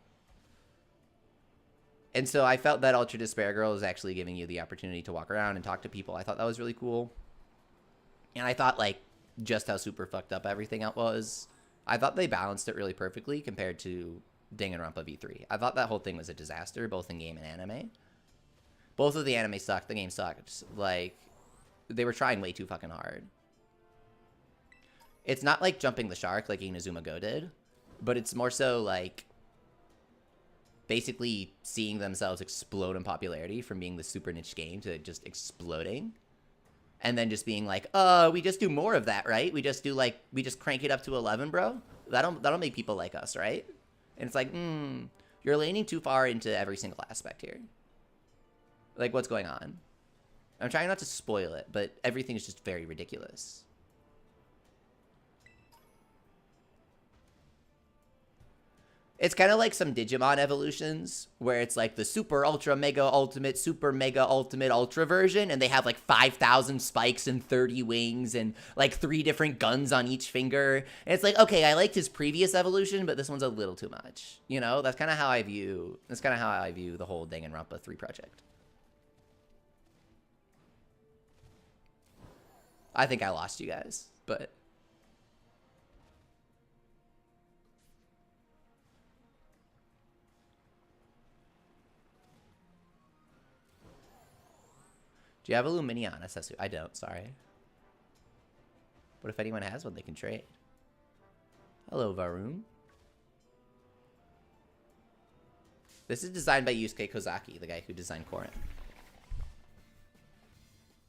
And so I felt that Ultra Despair Girl is actually giving you the opportunity to walk around and talk to people. I thought that was really cool. And I thought, like, just how super fucked up everything else was. I thought they balanced it really perfectly compared to Danganronpa V3. I thought that whole thing was a disaster, both in game and anime. Both of the anime sucked. The game sucked. Like, they were trying way too fucking hard. It's not like jumping the shark like Inazuma Go did, but it's more so like basically seeing themselves explode in popularity from being the super niche game to just exploding. And then just being like, we just do more of that, right? We just crank it up to 11, bro. That'll make people like us, right? And it's like, you're leaning too far into every single aspect here. Like, what's going on? I'm trying not to spoil it, but everything is just very ridiculous. It's kind of like some Digimon evolutions where it's like the super ultra mega ultimate super mega ultimate ultra version, and they have like 5,000 spikes and 30 wings and like 3 different guns on each finger. And it's like, okay, I liked his previous evolution, but this one's a little too much. You know, that's kind of how I view the whole Danganronpa 3 project. I think I lost you guys, but do you have a Luminion, Asasu? I don't, sorry. But if anyone has one, they can trade. Hello, Varun. This is designed by Yusuke Kozaki, the guy who designed Korin.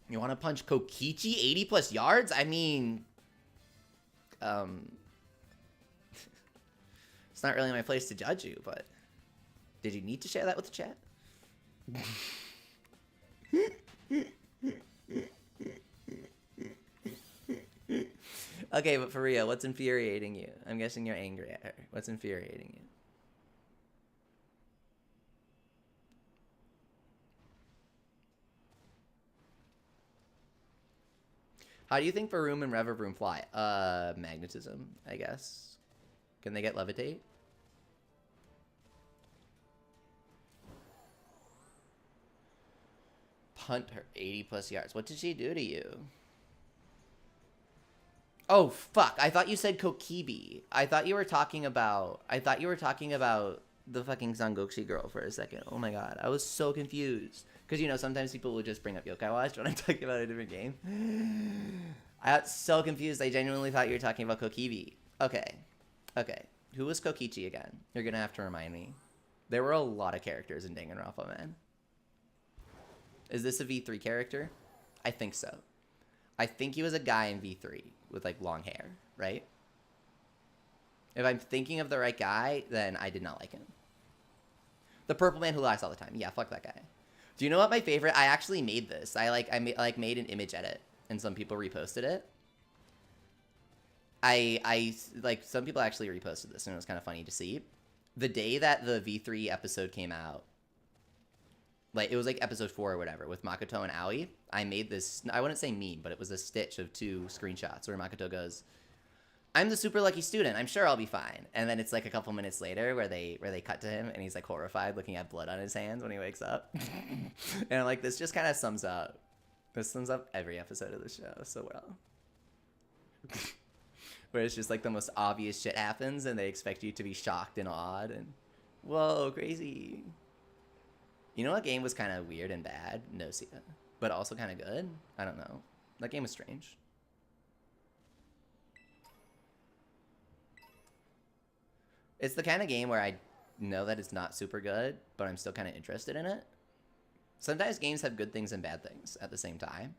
You want to punch Kokichi 80 plus yards? I mean, it's not really my place to judge you, but did you need to share that with the chat? Okay, but for real, what's infuriating you? I'm guessing you're angry at her. What's infuriating you? How do you think Varoom and Revavroom fly? Magnetism, I guess. Can they get levitate? Punt her 80 plus yards. What did she do to you? Oh, fuck. I thought you said Kokibi. I thought you were talking about the fucking Zangokushi girl for a second. Oh my god. I was so confused. Because, you know, sometimes people will just bring up Yokai Watch when I'm talking about a different game. I got so confused. I genuinely thought you were talking about Kokibi. Okay. Okay. Who was Kokichi again? You're going to have to remind me. There were a lot of characters in Danganronpa, man. Is this a V3 character? I think so. I think he was a guy in V3 with, like, long hair, right? If I'm thinking of the right guy, then I did not like him. The purple man who lies all the time. Yeah, fuck that guy. Do you know what my favorite? I actually made this. I made an image edit, and some people reposted it. Like, some people actually reposted this, and it was kind of funny to see. The day that the V3 episode came out, like, it was like episode 4 or whatever, with Makoto and Aoi, I made this, I wouldn't say meme, but it was a stitch of 2 screenshots where Makoto goes, I'm the super lucky student, I'm sure I'll be fine. And then it's like a couple minutes later where they cut to him, and he's like horrified looking at blood on his hands when he wakes up. And I'm like, this just kind of sums up every episode of the show so well. Where it's just like the most obvious shit happens, and they expect you to be shocked and awed, and whoa, crazy. You know what game was kind of weird and bad? Nocia. But also kind of good? I don't know. That game was strange. It's the kind of game where I know that it's not super good, but I'm still kind of interested in it. Sometimes games have good things and bad things at the same time,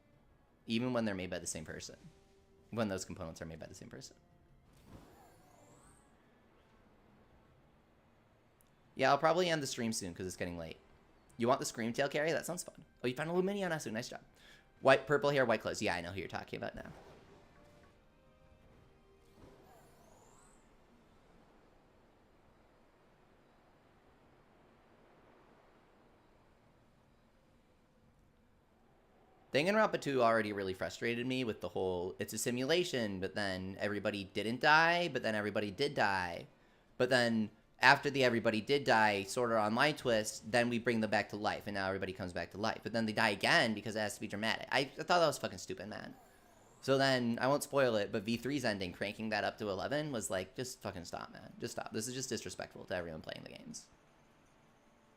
even when they're made by the same person. When those components are made by the same person. Yeah, I'll probably end the stream soon because it's getting late. You want the Screamtail carry? That sounds fun. Oh, you found a Lumineon Asu. Nice job. White, purple hair, white clothes. Yeah, I know who you're talking about now. Danganronpa 2 already really frustrated me with the whole, it's a simulation, but then everybody didn't die, but then everybody did die. But then after the everybody did die Sword Art Online twist, then we bring them back to life, and now everybody comes back to life. But then they die again because it has to be dramatic. I thought that was fucking stupid, man. So then, I won't spoil it, but V3's ending, cranking that up to 11, was like, just fucking stop, man. Just stop. This is just disrespectful to everyone playing the games.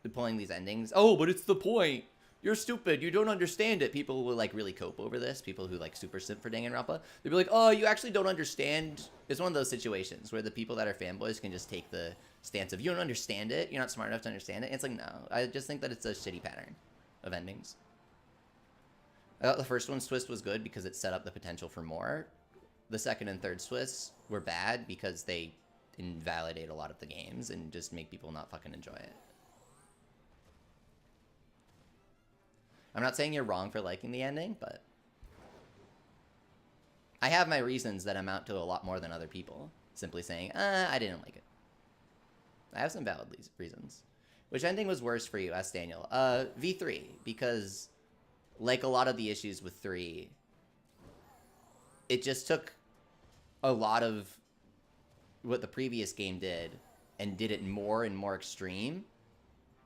They're pulling these endings. Oh, but it's the point. You're stupid. You don't understand it. People will, like, really cope over this. People who, like, super simp for Danganronpa. They'll be like, oh, you actually don't understand. It's one of those situations where the people that are fanboys can just take the stance of, you don't understand it. You're not smart enough to understand it. And it's like, no. I just think that it's a shitty pattern of endings. I thought the first one's twist was good because it set up the potential for more. The second and third twists were bad because they invalidate a lot of the games and just make people not fucking enjoy it. I'm not saying you're wrong for liking the ending, but I have my reasons that amount to a lot more than other people. Simply saying, I didn't like it. I have some valid reasons. Which ending was worse for you? Asked Daniel. V3, because like a lot of the issues with 3, it just took a lot of what the previous game did and did it more and more extreme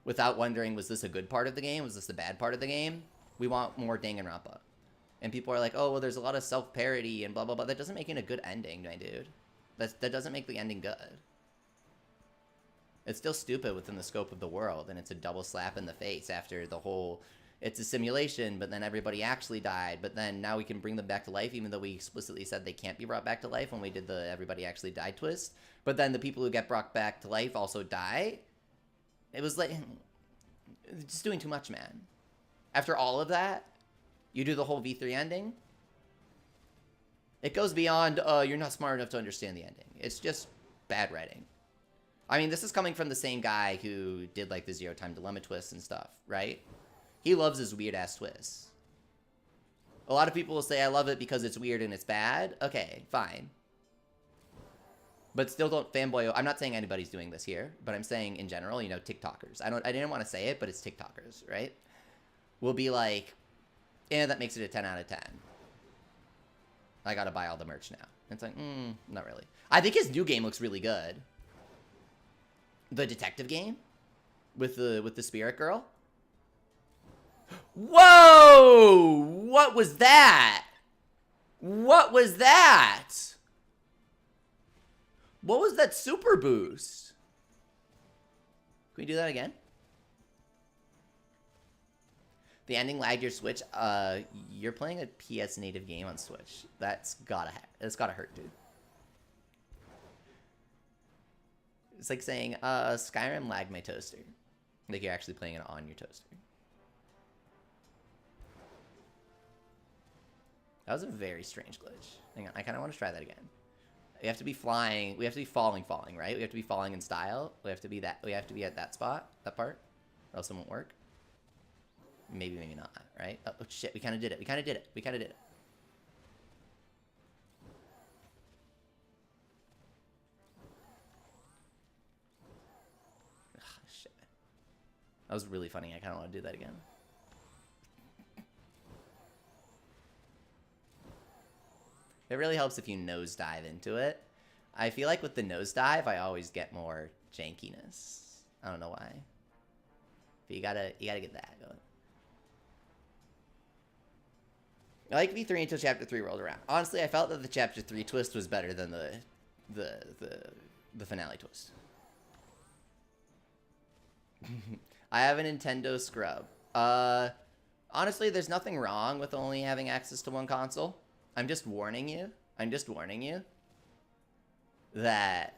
without wondering, was this a good part of the game? Was this the bad part of the game? We want more Danganronpa. And people are like, oh, well, there's a lot of self-parody and blah, blah, blah. That doesn't make it a good ending, my dude. That doesn't make the ending good. It's still stupid within the scope of the world, and it's a double slap in the face after the whole, it's a simulation, but then everybody actually died, but then now we can bring them back to life, even though we explicitly said they can't be brought back to life when we did the everybody actually died twist. But then the people who get brought back to life also die. It was like, just doing too much, man. After all of that, you do the whole V3 ending. It goes beyond, you're not smart enough to understand the ending. It's just bad writing. I mean, this is coming from the same guy who did, like, the Zero Time Dilemma twists and stuff, right? He loves his weird-ass twists. A lot of people will say, I love it because it's weird and it's bad. Okay, fine. But still don't fanboy. I'm not saying anybody's doing this here, but I'm saying in general, you know, TikTokers. I didn't want to say it, but it's TikTokers, right? Will be like, that makes it a 10 out of 10. I gotta buy all the merch now. It's like, not really. I think his new game looks really good. The detective game with the spirit girl. Whoa! What was that? What was that? What was that super boost? Can we do that again? The ending lagged your Switch. You're playing a PS native game on Switch. That's gotta hurt, dude. It's like saying, Skyrim lagged my toaster. Like you're actually playing it on your toaster. That was a very strange glitch. Hang on, I kind of want to try that again. We have to be flying. We have to be falling, right? We have to be falling in style. We have to be that. We have to be at that spot, that part, or else it won't work. Maybe, maybe not, right? Oh, shit, we kind of did it. We kind of did it. We kind of did it. Ugh, shit. That was really funny. I kind of want to do that again. It really helps if you nosedive into it. I feel like with the nosedive, I always get more jankiness. I don't know why. But you gotta get that going. I like V3 until Chapter 3 rolled around. Honestly, I felt that the Chapter 3 twist was better than the finale twist. I have a Nintendo scrub. Honestly, there's nothing wrong with only having access to one console. I'm just warning you. I'm just warning you that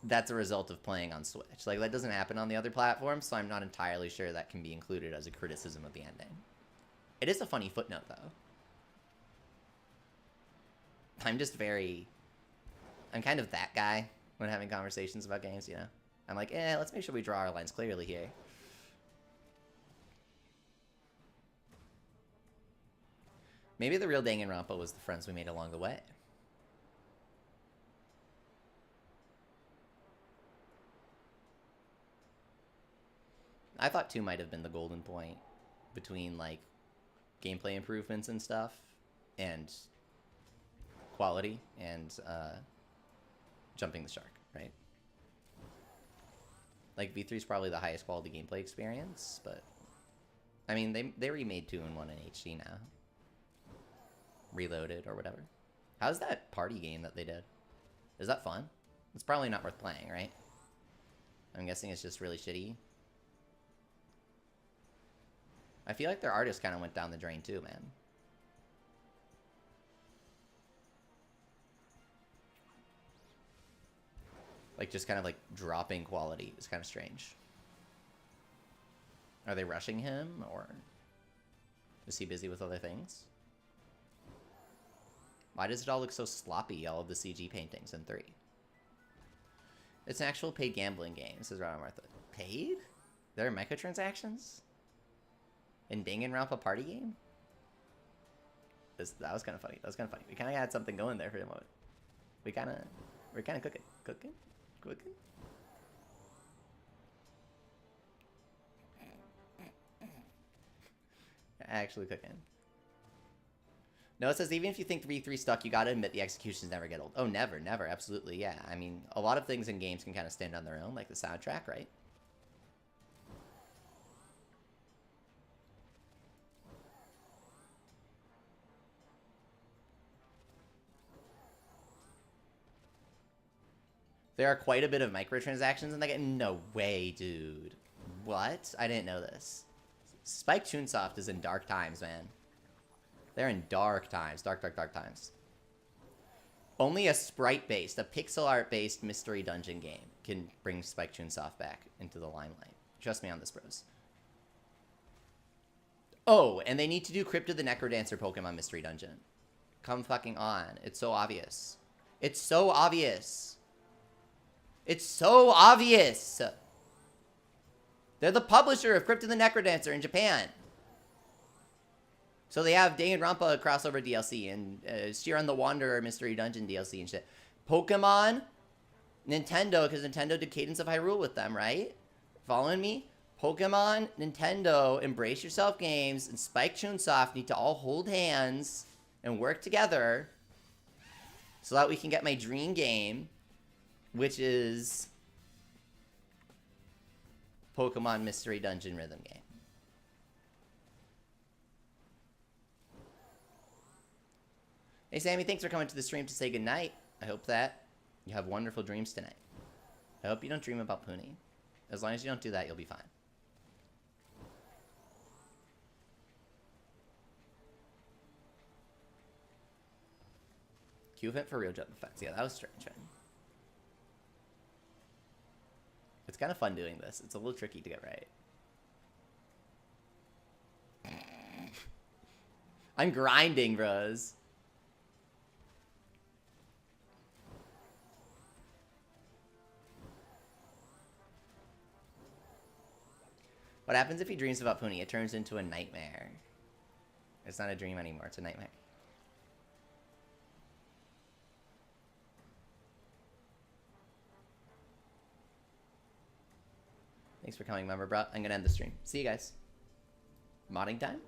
that's a result of playing on Switch. Like, that doesn't happen on the other platforms, so I'm not entirely sure that can be included as a criticism of the ending. It is a funny footnote, though. I'm kind of that guy when having conversations about games, you know? I'm like, let's make sure we draw our lines clearly here. Maybe the real Danganronpa was the friends we made along the way. I thought 2 might have been the golden point between, like, gameplay improvements and stuff, and quality, and jumping the shark, right? Like, V3 is probably the highest quality gameplay experience, but I mean, they remade 2 and 1 in HD now. Reloaded or whatever. How's that party game that they did? Is that fun? It's probably not worth playing, right? I'm guessing it's just really shitty. I feel like their artist kind of went down the drain too, man. Like, just kind of like dropping quality is kind of strange. Are they rushing him, or is he busy with other things? Why does it all look so sloppy, all of the CG paintings in 3? It's an actual paid gambling game, says Ron Martha. Paid? There are microtransactions? In Danganronpa party game? That was kind of funny. That was kind of funny. We kind of had something going there for a moment. We're kind of cooking. Cooking? Actually cooking. No, it says even if you think V3 stuck, you gotta admit the executions never get old. Oh, never, absolutely, yeah. I mean, a lot of things in games can kind of stand on their own, like the soundtrack, right? There are quite a bit of microtransactions in that game. No way, dude. What? I didn't know this. Spike Chunsoft is in dark times, man. They're in dark times. Dark times. Only a sprite-based, a pixel art-based mystery dungeon game can bring Spike Chunsoft back into the limelight. Trust me on this, bros. Oh, and they need to do Crypt of the Necrodancer Pokemon Mystery Dungeon. Come fucking on. It's so obvious. It's so obvious. It's so obvious. They're the publisher of Crypt of the Necrodancer in Japan. So they have Danganronpa crossover DLC and Shiran the Wanderer Mystery Dungeon DLC and shit. Pokemon, Nintendo, because Nintendo did Cadence of Hyrule with them, right? Following me? Pokemon, Nintendo, Embrace Yourself Games, and Spike Chunsoft need to all hold hands and work together so that we can get my dream game, which is Pokemon Mystery Dungeon Rhythm Game. Hey Sammy, thanks for coming to the stream to say goodnight. I hope that you have wonderful dreams tonight. I hope you don't dream about Puni. As long as you don't do that, you'll be fine. Q event for real jump effects. Yeah, that was strange, right? It's kind of fun doing this. It's a little tricky to get right. I'm grinding, bros. What happens if he dreams about Puni? It turns into a nightmare. It's not a dream anymore. It's a nightmare. Thanks for coming, member bro. I'm going to end the stream. See you guys. Modding time?